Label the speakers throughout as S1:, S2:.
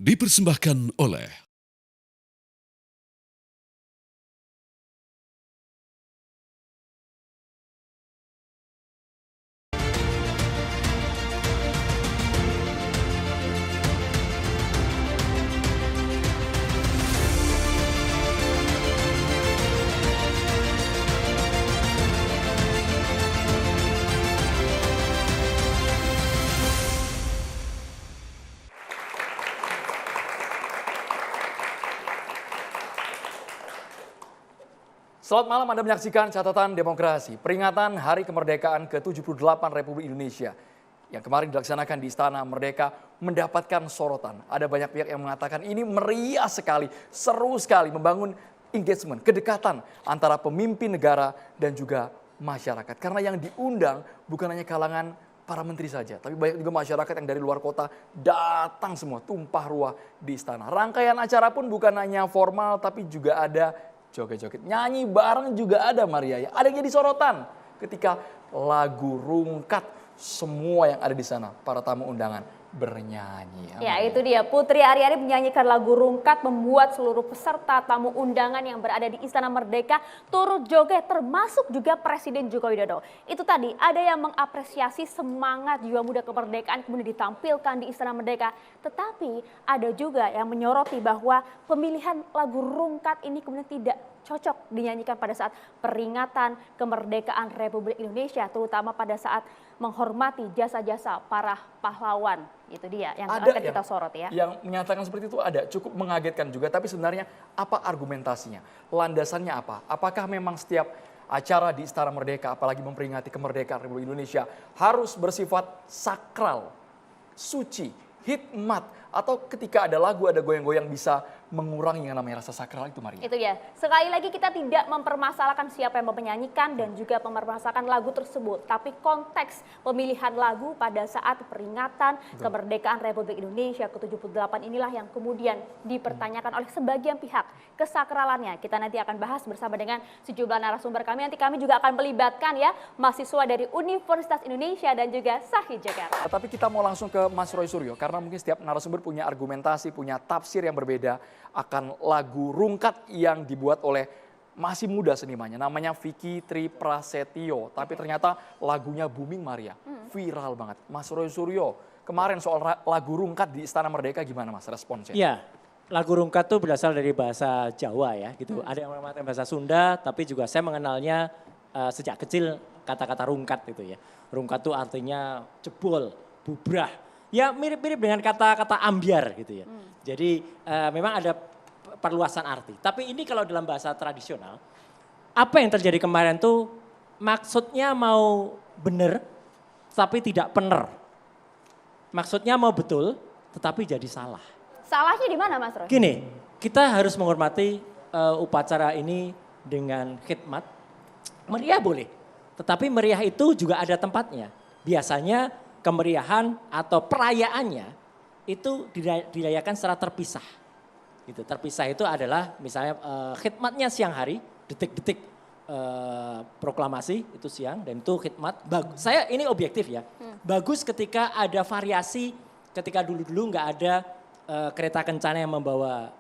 S1: dipersembahkan oleh
S2: Selamat malam, Anda menyaksikan Catatan Demokrasi, peringatan Hari Kemerdekaan ke-78 Republik Indonesia yang kemarin dilaksanakan di Istana Merdeka mendapatkan sorotan. Ada banyak pihak yang mengatakan ini meriah sekali, seru sekali, membangun engagement, kedekatan antara pemimpin negara dan juga masyarakat. Karena yang diundang bukan hanya kalangan para menteri saja, tapi banyak juga masyarakat yang dari luar kota datang semua, tumpah ruah di istana. Rangkaian acara pun bukan hanya formal, tapi juga ada joget-joget, nyanyi bareng juga ada, Maria. Ada yang jadi sorotan ketika lagu rungkat semua yang ada di sana, para tamu undangan bernyanyi.
S3: Ya, itu dia. Putri Aryani menyanyikan lagu rungkat membuat seluruh peserta tamu undangan yang berada di Istana Merdeka turut joget, termasuk juga Presiden Joko Widodo. Itu tadi ada yang mengapresiasi semangat jiwa muda kemerdekaan kemudian ditampilkan di Istana Merdeka. Tetapi ada juga yang menyoroti bahwa pemilihan lagu rungkat ini kemudian tidak cocok dinyanyikan pada saat peringatan kemerdekaan Republik Indonesia, terutama pada saat menghormati jasa-jasa para pahlawan. Itu dia yang akan kita sorot ya.
S2: Yang menyatakan seperti itu ada, cukup mengagetkan juga, tapi sebenarnya apa argumentasinya? Landasannya apa? Apakah memang setiap acara di Istana Merdeka, apalagi memperingati kemerdekaan Republik Indonesia, harus bersifat sakral, suci, hikmat, atau ketika ada lagu, ada goyang-goyang bisa mengurangi yang namanya rasa sakral itu, Maria?
S3: Itu ya. Sekali lagi kita tidak mempermasalahkan siapa yang menyanyikan dan juga mempermasalahkan lagu tersebut. Tapi konteks pemilihan lagu pada saat peringatan kemerdekaan Republik Indonesia ke-78 inilah yang kemudian dipertanyakan oleh sebagian pihak. Kesakralannya kita nanti akan bahas bersama dengan sejumlah narasumber kami. Nanti kami juga akan melibatkan ya mahasiswa dari Universitas Indonesia dan juga Sahid Jakarta.
S2: Tapi kita mau langsung ke Mas Roy Suryo, karena mungkin setiap narasumber punya argumentasi, punya tafsir yang berbeda akan lagu rungkat yang dibuat oleh masih muda senimannya, namanya Vicky Tri Prasetyo. Tapi ternyata lagunya booming, Maria, viral banget. Mas Roy Suryo, kemarin soal lagu rungkat di Istana Merdeka gimana, Mas, responsnya?
S4: Iya, lagu rungkat itu berasal dari bahasa Jawa ya gitu. Ada yang mengatakan bahasa Sunda, tapi juga saya mengenalnya sejak kecil kata-kata rungkat itu ya. Rungkat itu artinya jebol, bubrah. Ya mirip-mirip dengan kata-kata ambyar gitu ya. Jadi memang ada perluasan arti. Tapi ini kalau dalam bahasa tradisional, apa yang terjadi kemarin tuh maksudnya mau benar tapi tidak benar. Maksudnya mau betul tetapi jadi salah.
S3: Salahnya di mana, Mas Roy?
S4: Gini, kita harus menghormati upacara ini dengan khidmat. Meriah boleh, tetapi meriah itu juga ada tempatnya. Biasanya kemeriahan atau perayaannya itu dirayakan secara terpisah. Gitu. Terpisah itu adalah misalnya khidmatnya siang hari, detik-detik proklamasi itu siang dan itu khidmat. Saya ini objektif ya. Bagus ketika ada variasi, ketika dulu-dulu nggak ada kereta kencana yang membawa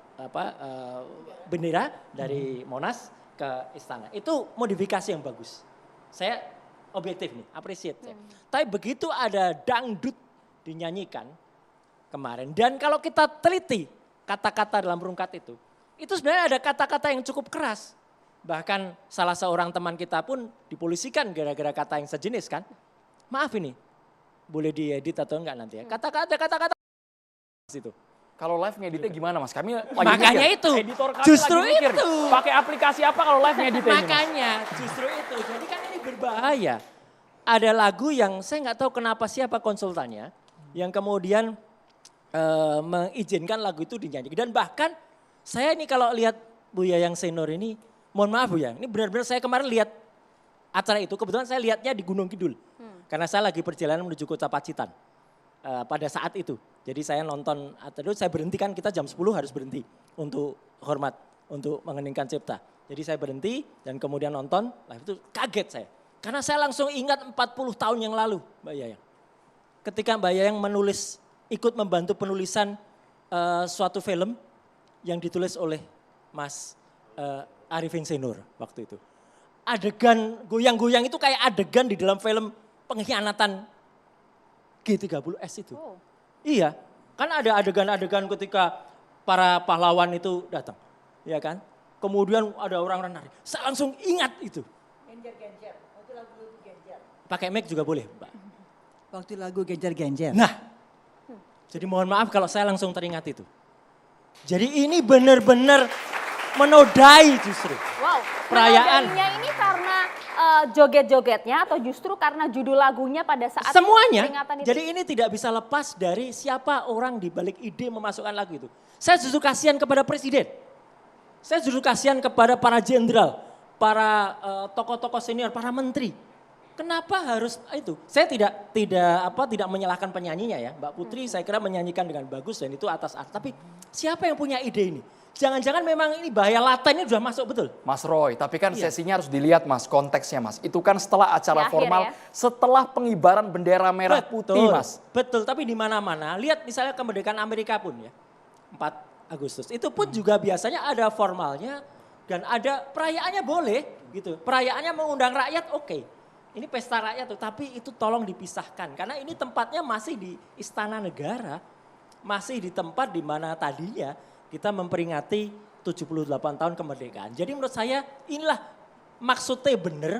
S4: bendera dari Monas ke istana. Itu modifikasi yang bagus. Saya objektif nih, appreciate ya. Tapi begitu ada dangdut dinyanyikan kemarin. Dan kalau kita teliti kata-kata dalam rungkat itu sebenarnya ada kata-kata yang cukup keras. Bahkan salah seorang teman kita pun dipolisikan gara-gara kata yang sejenis kan. Maaf ini, boleh diedit atau enggak nanti ya. Kata-kata itu.
S2: Kalau live ngeditnya gimana, Mas? Kami lagi
S4: makanya
S2: mikir.
S4: itu,
S2: Editor kami
S4: justru
S2: lagi mikir,
S4: itu.
S2: pakai aplikasi apa kalau live ngeditnya ini, Mas?
S4: Makanya justru itu, jadi kan ini berbahaya. Ada lagu yang saya nggak tahu kenapa siapa konsultannya yang kemudian mengizinkan lagu itu dinyanyikan. Dan bahkan saya ini kalau lihat Buya yang senior ini, mohon maaf Buya, ini benar-benar saya kemarin lihat acara itu, kebetulan saya lihatnya di Gunung Kidul. Karena saya lagi perjalanan menuju Kota Pacitan pada saat itu. Jadi saya nonton, terus saya berhenti kan, kita jam 10 harus berhenti untuk hormat, untuk mengeningkan cipta. Jadi saya berhenti dan kemudian nonton, live itu kaget saya. Karena saya langsung ingat 40 tahun yang lalu Mbak Yayang. Ketika Mbak Yayang menulis, ikut membantu penulisan suatu film yang ditulis oleh Mas Arifin Senur waktu itu. Adegan goyang-goyang itu kayak adegan di dalam film pengkhianatan G30S itu.
S3: Oh.
S4: Iya, kan ada adegan-adegan ketika para pahlawan itu datang, ya kan? Kemudian ada orang nari, saya langsung ingat itu.
S1: Genjer-genjer, waktu lagu genjer.
S4: Pakai mic juga boleh, Mbak.
S1: Waktu lagu genjer-genjer.
S4: Nah, jadi mohon maaf kalau saya langsung teringat itu. Jadi ini benar-benar menodai justru.
S3: Wow,
S4: Perayaan.
S3: menodainya ini karena joget-jogetnya atau justru karena judul lagunya pada saat
S4: Semuanya.
S3: peringatan itu?
S4: Jadi ini tidak bisa lepas dari siapa orang di balik ide memasukkan lagu itu. Saya justru kasihan kepada presiden. Saya justru kasihan kepada para jenderal, para tokoh-tokoh senior, para menteri. Kenapa harus itu? Saya tidak menyalahkan penyanyinya ya. Mbak Putri saya kira menyanyikan dengan bagus dan itu atas art. Tapi siapa yang punya ide ini? Jangan-jangan memang ini bahaya laten ini sudah masuk betul.
S2: Mas Roy, tapi kan
S4: Iya.
S2: sesinya harus dilihat Mas, konteksnya Mas. Itu kan setelah acara
S3: Di akhir
S2: formal,
S3: ya.
S2: setelah pengibaran bendera merah putih Mas.
S4: Betul, tapi di mana-mana. Lihat misalnya kemerdekaan Amerika pun ya. 4 Agustus. Itu pun juga biasanya ada formalnya dan ada perayaannya boleh gitu. Perayaannya mengundang rakyat oke. Ini pesta rakyat tuh, tapi itu tolong dipisahkan. Karena ini tempatnya masih di Istana Negara. Masih di tempat di mana tadinya kita memperingati 78 tahun kemerdekaan. Jadi menurut saya inilah maksudnya benar,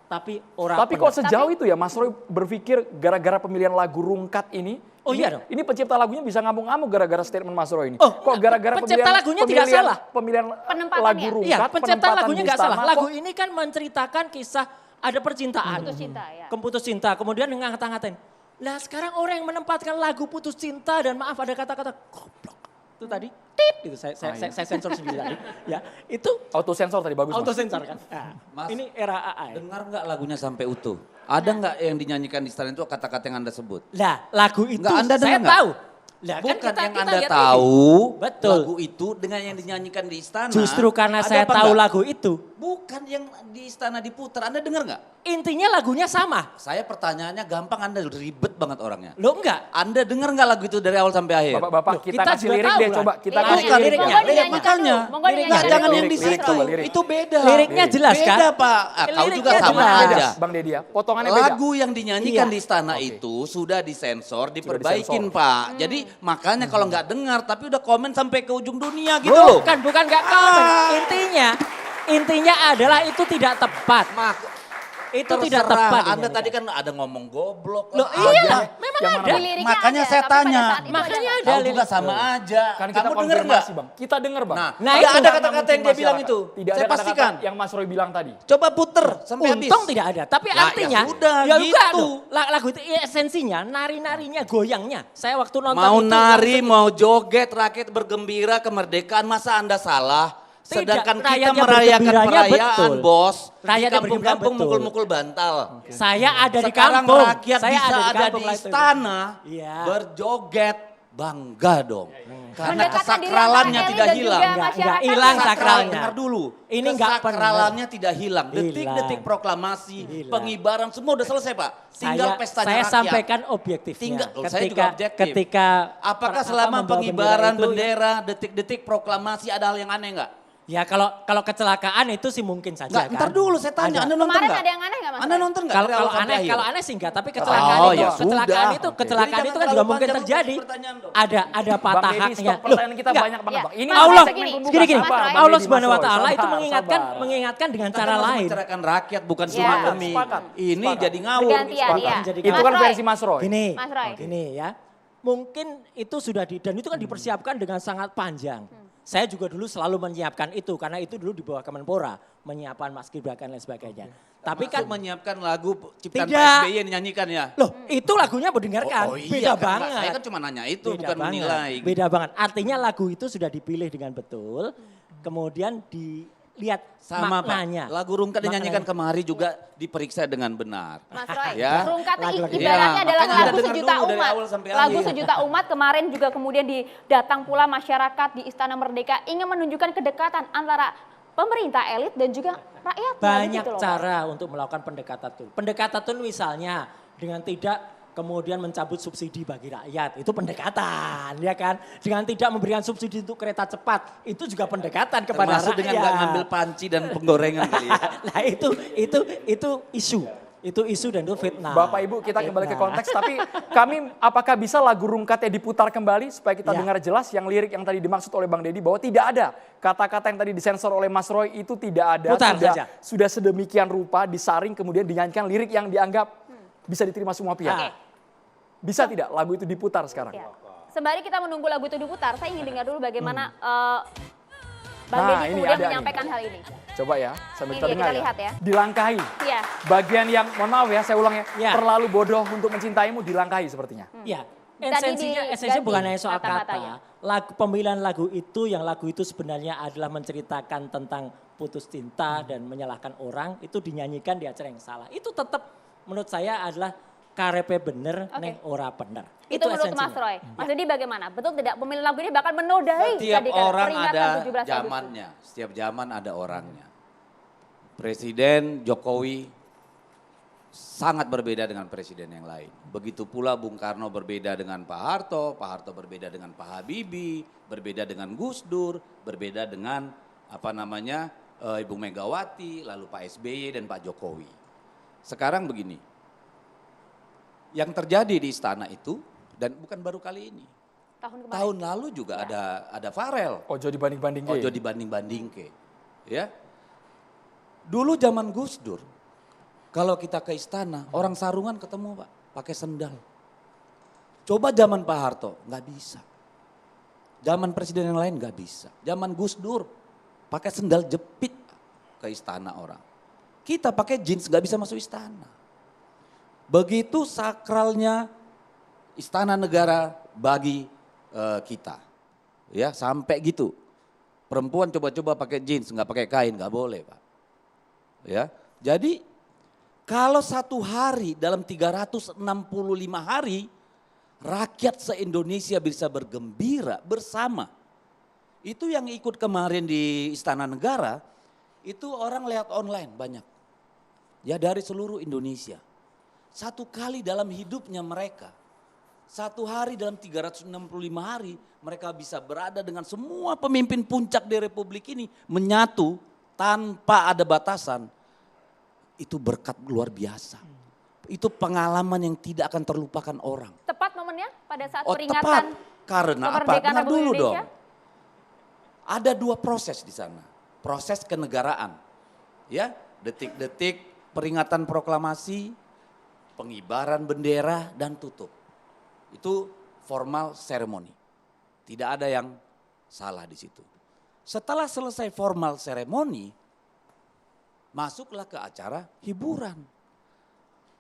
S4: tapi orang
S2: Tapi kok sejauh itu ya Mas Roy berpikir gara-gara pemilihan lagu Rungkat ini,
S4: Oh iya dong.
S2: ini pencipta lagunya bisa ngamuk-ngamuk gara-gara statement Mas Roy ini.
S4: Oh,
S2: Kok gara-gara
S4: pencipta lagunya tidak salah.
S2: Pemilihan
S3: Penempatannya.
S2: lagu Rungkat,
S4: Iya, pencipta
S2: penempatan
S4: lagunya
S2: di
S4: nggak salah.
S2: istana,
S4: Lagu
S2: kok
S4: ini kan menceritakan kisah ada percintaan.
S3: Putus cinta ya.
S4: Putus cinta, kemudian dengan ngata-ngatain. Lah sekarang orang yang menempatkan lagu putus cinta dan maaf ada kata-kata goblok. Itu tadi, tit, itu saya sensor sendiri tadi. Ya, itu
S2: auto sensor tadi bagus
S4: auto
S2: Mas.
S4: sensor kan. Nah,
S5: Mas,
S4: ini era AA. Ya.
S5: dengar nggak lagunya sampai utuh? Ada nggak yang dinyanyikan di istana itu kata-kata yang Anda sebut?
S4: Lah, lagu itu
S5: Nggak, Anda
S4: saya
S5: dengar nggak?
S4: tahu. Lah, kan
S5: Bukan yang
S4: kita
S5: Anda
S4: lihat
S5: tahu,
S4: Betul.
S5: lagu itu dengan yang dinyanyikan di istana.
S4: Justru karena
S5: ada
S4: saya
S5: apa
S4: tahu
S5: nggak?
S4: lagu itu,
S5: Bukan yang di istana diputar, Anda dengar nggak?
S4: intinya lagunya sama.
S5: Saya pertanyaannya gampang, Anda ribet banget orangnya.
S4: Lo enggak?
S5: Anda dengar nggak lagu itu dari awal sampai akhir?
S2: Bapak-bapak
S4: Loh,
S2: kita
S4: kita
S2: kasih
S4: juga
S2: lirik
S4: tahu
S2: deh
S4: lah.
S2: coba. Kita
S3: Iya,
S2: kasih
S3: iya,
S2: liriknya.
S3: monggo dinyanyikan
S5: makanya.
S3: dulu, monggo
S5: Nggak,
S3: dinyanyikan
S5: jangan
S3: dulu.
S5: yang di
S2: Lirik,
S5: situ.
S2: coba, lirik.
S5: Itu beda.
S4: Liriknya jelas kan?
S5: Beda Pak. Ah, kau juga
S4: Liriknya
S5: sama
S4: jelas.
S5: aja.
S2: Bang Dedia, potongannya beda.
S5: Lagu yang dinyanyikan
S4: Iya.
S5: di istana
S2: Oke.
S5: itu sudah disensor, diperbaikin
S2: disensor.
S5: Pak. Jadi makanya kalau nggak dengar tapi udah komen sampai ke ujung dunia gitu loh.
S4: Bukan nggak komen. Intinya adalah itu tidak tepat. Itu tidak
S5: Terserah.
S4: tepat.
S5: Anda
S4: dinyanyikan.
S5: tadi kan ada ngomong goblok.
S4: Loh,
S5: lah,
S4: iya,
S5: aja.
S4: memang
S2: Yang
S4: ada.
S2: mana?
S3: Di liriknya
S5: Makanya
S3: ada,
S5: saya
S3: tapi pada
S5: tanya.
S3: saat itu
S4: Makanya
S3: ada.
S4: ada.
S5: Kau juga
S4: lirik.
S5: sama aja.
S2: Kan kita
S5: Kamu denger nggak?
S2: konfirmasi Bang. Kita denger Bang.
S5: Nah,
S4: Nah,
S5: tidak
S4: itu.
S5: ada kata-kata yang dia bilang itu.
S2: Tidak
S5: Saya
S2: ada
S5: pastikan.
S2: kata-kata yang Mas Roy bilang tadi.
S5: Coba puter sampai habis.
S4: Untung tidak ada. Tapi
S5: Lah, ya
S4: artinya,
S5: sudah,
S4: ya
S5: gitu.
S4: enggak dong. Lagu itu esensinya, nari-narinya, goyangnya. Saya waktu nonton
S5: Mau
S4: itu.
S5: nari, mau joget, rakyat bergembira, kemerdekaan, masa Anda salah?
S4: Tidak,
S5: Sedangkan kita
S4: rakyatnya
S5: merayakan
S4: bergembiranya
S5: perayaan,
S4: betul.
S5: bos. Di
S4: Rakyatnya
S5: kampung-kampung
S4: bergembira betul.
S5: mukul-mukul bantal.
S4: Saya ada di
S5: Sekarang
S4: kampung.
S5: rakyat
S4: Saya
S5: bisa ada di
S4: kampung lah itu.
S5: istana,
S4: Iya.
S5: berjoget, bangga dong. Karena
S3: Mendekatkan diri
S5: kesakralannya
S3: antara
S5: tidak
S3: elit dan
S5: hilang.
S3: juga
S4: Nggak
S3: masyarakat
S4: hilang
S3: ya.
S4: sakralnya.
S5: Dengar dulu.
S4: Ini nggak pernah.
S5: Kesakralannya tidak hilang.
S4: Hilang.
S5: Detik-detik proklamasi,
S4: Hilang.
S5: pengibaran semua udah selesai Pak. Tinggal pestanya
S4: saya
S5: rakyat.
S4: sampaikan objektifnya.
S5: Tinggal, saya juga objektif.
S4: Ketika
S5: Apakah
S4: apa,
S5: selama
S4: membawa
S5: pengibaran
S4: itu,
S5: bendera, detik-detik proklamasi ada hal yang aneh nggak?
S4: Ya kalau kecelakaan itu sih mungkin saja
S5: Nggak,
S4: kan.
S5: ntar dulu saya tanya,
S4: Ada.
S5: Anda nonton
S3: Kemarin
S5: nggak?
S3: ada yang aneh nggak Mas
S5: Anda
S3: Roy?
S5: nonton nggak?
S4: Kalau
S5: dari awal sampai akhir?
S4: kalau aneh sih enggak, tapi kecelakaan
S5: Oh,
S4: itu
S5: ya
S4: kecelakaan
S5: sudah.
S4: itu
S5: Oke.
S4: kecelakaan
S5: Jadi
S4: itu kan
S5: jangan
S4: juga
S5: terlalu
S4: mungkin
S5: panjang,
S4: terjadi.
S5: pertanyaan dong.
S4: Ada patah
S2: Bang Dedi,
S4: haknya.
S2: stop pertanyaan kita
S4: Enggak.
S2: banyak banget
S3: Ya.
S2: Bang. Ini
S3: Mas
S4: Allah,
S3: Roy, segini.
S4: gini.
S3: Mas Roy.
S2: Bang
S4: Allah
S2: Dedi,
S4: Subhanahu wa
S2: Mas Roy,
S4: taala itu
S2: sabar,
S4: mengingatkan
S2: sabar.
S4: mengingatkan dengan
S5: Kita
S4: cara
S5: kan
S4: lain.
S5: membicarakan rakyat bukan
S4: Ya.
S5: suara kami.
S2: Sepakat.
S5: Ini
S2: Sepakat.
S5: jadi ngawur.
S3: Bergantian,
S5: Sepakat.
S3: ya.
S4: Jadi
S2: Itu
S3: Mas
S2: kan
S3: Roy.
S2: versi Mas Roy.
S4: Gini,
S3: Mas Roy.
S4: gini ya. Mungkin itu sudah dan itu kan dipersiapkan dengan sangat panjang. Saya juga dulu selalu menyiapkan itu karena itu dulu di bawah Kemenpora, menyiapkan Mas Gibran dan lain sebagainya. Tapi kan
S5: menyiapkan lagu ciptaan
S4: Tidak.
S5: Pak SBY yang dinyanyikan ya.
S4: loh, itu lagunya mendengarkan. Beda
S5: kan,
S4: banget.
S5: Saya kan cuma nanya itu,
S4: Beda
S5: bukan
S4: banget.
S5: menilai.
S4: Beda banget. Artinya lagu itu sudah dipilih dengan betul. Kemudian dilihat
S5: Sama
S4: maknanya.
S5: Pak, lagu Rungkat dinyanyikan
S4: Maknanya.
S5: kemari juga diperiksa dengan benar.
S3: Mas Roy,
S5: Ya.
S3: Rungkat
S4: Lagu-lagu.
S3: ibaratnya
S5: Ya,
S3: adalah
S5: makanya
S3: lagu
S5: Anda dengar
S3: sejuta
S5: dulu dari
S3: umat.
S5: awal sampai
S3: Lagu
S5: akhir.
S3: sejuta umat kemarin juga kemudian datang pula masyarakat di Istana Merdeka ingin menunjukkan kedekatan antara pemerintah elit dan juga rakyat.
S4: Banyak
S3: gitu loh, Pak.
S4: cara untuk melakukan pendekatan itu. Pendekatan itu misalnya dengan tidak kemudian mencabut subsidi bagi rakyat, itu pendekatan, ya kan? Dengan tidak memberikan subsidi untuk kereta cepat, itu juga pendekatan kepada
S5: Termasuk
S4: rakyat.
S5: dengan nggak ngambil panci dan penggorengan kali ya.
S4: Nah itu isu. Itu isu dan itu fitnah.
S2: Bapak Ibu kita kembali ke konteks, tapi kami apakah bisa lagu rungkatnya diputar kembali supaya kita
S4: Ya.
S2: dengar jelas yang lirik yang tadi dimaksud oleh Bang Deddy bahwa tidak ada kata-kata yang tadi disensor oleh Mas Roy itu tidak ada.
S4: Putar saja.
S2: Sudah sedemikian rupa disaring kemudian dinyanyikan lirik yang dianggap bisa diterima semua pihak. Bisa tidak lagu itu diputar sekarang?
S3: Ya. Sembari kita menunggu lagu itu diputar, saya ingin dengar dulu bagaimana Bang
S2: Nah,
S3: Deddy
S2: ini
S3: kemudian
S2: ada nih.
S3: menyampaikan hal ini.
S2: Coba ya, sambil
S3: Ini
S2: kita
S3: dia,
S2: dengar
S3: kita lihat ya.
S2: Dilangkahi.
S3: Iya.
S2: Bagian yang, mohon maaf ya, saya ulang ya,
S4: Ya.
S2: terlalu bodoh untuk mencintaimu dilangkahi sepertinya.
S4: Ya,
S3: Tadi
S4: esensinya bukan hanya soal
S3: kata-katanya.
S4: kata. Pemilihan lagu itu sebenarnya adalah menceritakan tentang putus cinta dan menyalahkan orang, itu dinyanyikan di acara yang salah. Itu tetap menurut saya adalah karepe bener,
S3: Oke.
S4: neng ora bener.
S3: Itu menurut
S4: esensinya.
S3: Mas Roy. Mas Deddy bagaimana? Betul tidak pemilihan lagu ini bakal menodai
S5: Setiap
S3: tadi kan,
S5: orang
S3: peringatan
S5: ada
S3: 17 Agustus.
S5: zamannya, setiap zaman ada orangnya. Presiden Jokowi sangat berbeda dengan presiden yang lain. Begitu pula Bung Karno berbeda dengan Pak Harto berbeda dengan Pak Habibie, berbeda dengan Gus Dur, berbeda dengan Ibu Megawati, lalu Pak SBY dan Pak Jokowi. Sekarang begini, yang terjadi di istana itu dan bukan baru kali ini.
S3: Tahun kemarin.
S5: Tahun lalu juga ada Farel.
S2: Ojo dibanding-banding.
S5: Ojo dibanding-banding ke. Ya. Dulu zaman Gus Dur, kalau kita ke istana, orang sarungan ketemu Pak, pakai sendal. Coba zaman Pak Harto, nggak bisa. Zaman presiden yang lain nggak bisa. Zaman Gus Dur, pakai sendal jepit ke istana orang. Kita pakai jeans nggak bisa masuk istana. Begitu sakralnya istana negara bagi kita. Ya, sampai gitu. Perempuan coba-coba pakai jeans, nggak pakai kain, nggak boleh Pak. Ya, jadi kalau satu hari dalam 365 hari, rakyat se-Indonesia bisa bergembira bersama. Itu yang ikut kemarin di Istana Negara, itu orang lihat online banyak. Ya dari seluruh Indonesia. Satu kali dalam hidupnya mereka, satu hari dalam 365 hari, mereka bisa berada dengan semua pemimpin puncak di Republik ini menyatu tanpa ada batasan. Itu berkat luar biasa. Itu pengalaman yang tidak akan terlupakan orang.
S3: Tepat momennya pada saat
S5: Oh
S3: peringatan
S5: tepat, karena apa?
S3: kemerdekaan
S5: Dengar
S3: Republik
S5: dulu dong.
S3: Indonesia.
S5: Ada dua proses di sana. Proses kenegaraan. Ya, detik-detik peringatan proklamasi, pengibaran bendera dan tutup. Itu formal seremoni. Tidak ada yang salah di situ. Setelah selesai formal seremoni, masuklah ke acara hiburan.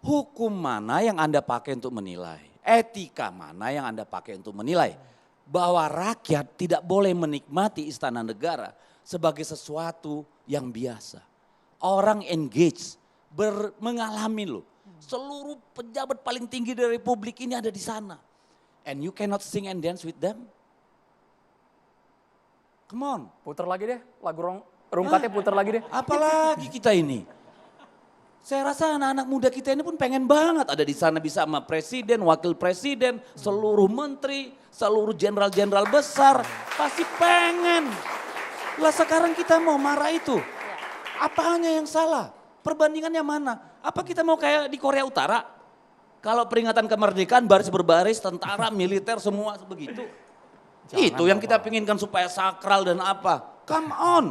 S5: Hukum mana yang Anda pakai untuk menilai? Etika mana yang Anda pakai untuk menilai? Bahwa rakyat tidak boleh menikmati istana negara sebagai sesuatu yang biasa. Orang engage, mengalami loh. Seluruh pejabat paling tinggi dari Republik ini ada di sana. And you cannot sing and dance with them? Come on.
S2: Putar lagi deh, lagu rungkatnya putar lagi deh.
S5: Apalagi kita ini. Saya rasa anak-anak muda kita ini pun pengen banget ada di sana bisa sama presiden, wakil presiden, seluruh menteri, seluruh jenderal-jenderal besar. Pasti pengen. Lah sekarang kita mau marah itu. Apanya yang salah? Perbandingannya mana? Apa kita mau kayak di Korea Utara? Kalau peringatan kemerdekaan baris berbaris, tentara, militer semua begitu. Itu yang kita pinginkan supaya sakral dan apa. Come on.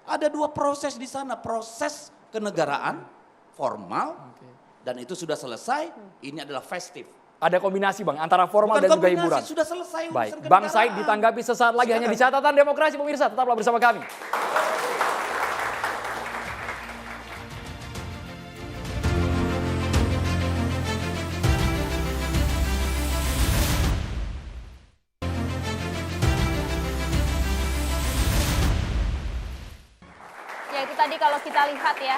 S5: Ada dua proses di sana. Proses kenegaraan, formal. Dan itu sudah selesai. Ini adalah festif.
S2: Ada kombinasi Bang antara formal
S5: Bukan
S2: dan juga
S5: kombinasi,
S2: hiburan.
S5: sudah selesai
S2: Baik,
S5: urusan
S2: Bang Said
S5: kenegaraan.
S2: ditanggapi sesaat lagi hanya di catatan demokrasi pemirsa. Tetaplah bersama kami.
S3: Ya itu tadi kalau kita lihat ya.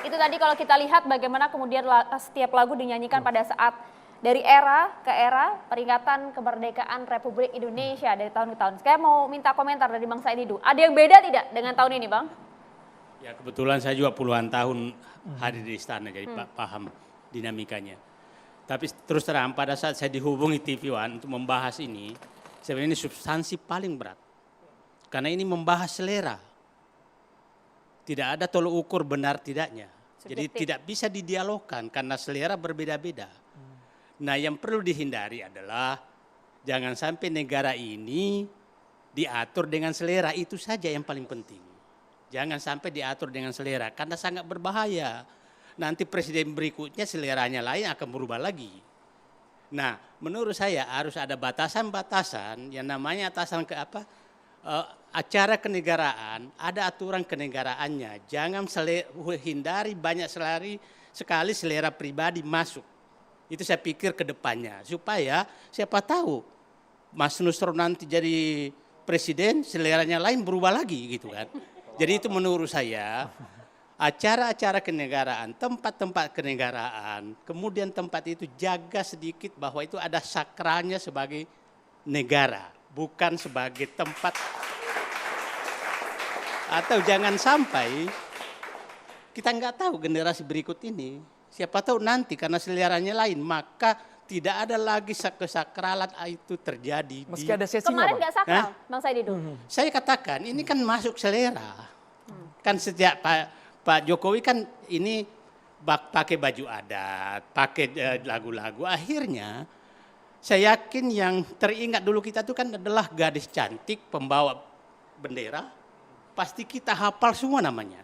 S3: Itu tadi kalau kita lihat bagaimana kemudian setiap lagu dinyanyikan pada saat dari era ke era peringatan kemerdekaan Republik Indonesia dari tahun ke tahun. Saya mau minta komentar dari Bang Said Didu. Ada yang beda tidak dengan tahun ini Bang?
S6: Ya kebetulan saya juga puluhan tahun hadir di istana jadi paham dinamikanya. Tapi terus terang pada saat saya dihubungi TV One untuk membahas ini, sebenarnya ini substansi paling berat. Karena ini membahas selera. Tidak ada tolok ukur benar tidaknya. Jadi
S3: Subjektif.
S6: tidak bisa didialogkan karena selera berbeda-beda. Nah yang perlu dihindari adalah jangan sampai negara ini diatur dengan selera, itu saja yang paling penting. Jangan sampai diatur dengan selera karena sangat berbahaya. Nanti presiden berikutnya seleranya lain akan berubah lagi. Nah, menurut saya harus ada batasan-batasan yang namanya acara kenegaraan, ada aturan kenegaraannya. Jangan hindari banyak sekali selera pribadi masuk. Itu saya pikir ke depannya supaya siapa tahu Mas Nusron nanti jadi presiden seleranya lain berubah lagi gitu kan. Jadi itu menurut saya acara-acara kenegaraan, tempat-tempat kenegaraan, kemudian tempat itu jaga sedikit bahwa itu ada sakralnya sebagai negara, bukan sebagai tempat. Atau jangan sampai kita nggak tahu generasi berikut ini, siapa tahu nanti karena seleranya lain, maka tidak ada lagi kesakralan itu terjadi.
S2: Meski ada sesinya,
S3: Kemarin
S2: Bang.
S3: nggak sakral, Bang Saididu.
S6: Saya katakan ini kan masuk selera. Kan sejak Pak Jokowi kan ini pakai baju adat, pakai lagu-lagu. Akhirnya saya yakin yang teringat dulu kita itu kan adalah gadis cantik pembawa bendera. Pasti kita hafal semua namanya.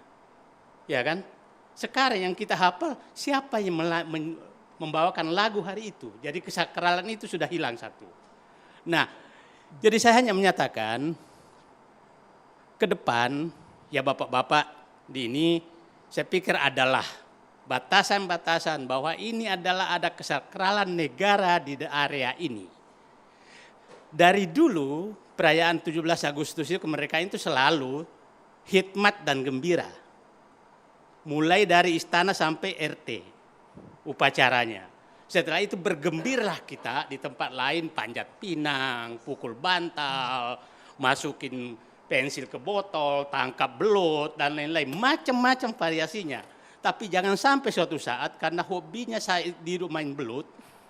S6: Ya kan? Sekarang yang kita hafal siapa yang membawakan lagu hari itu. Jadi kesakralan itu sudah hilang satu. Nah, jadi saya hanya menyatakan ke depan ya bapak-bapak di ini saya pikir adalah batasan-batasan bahwa ini adalah ada kesakralan negara di area ini. Dari dulu perayaan 17 Agustus itu kemerdekaan itu selalu hikmat dan gembira. Mulai dari istana sampai RT upacaranya. Setelah itu bergembiralah kita di tempat lain, panjat pinang, pukul bantal, masukin pensil ke botol, tangkap belut, dan lain-lain. Macam-macam variasinya. Tapi jangan sampai suatu saat karena hobinya saya di rumah main belut,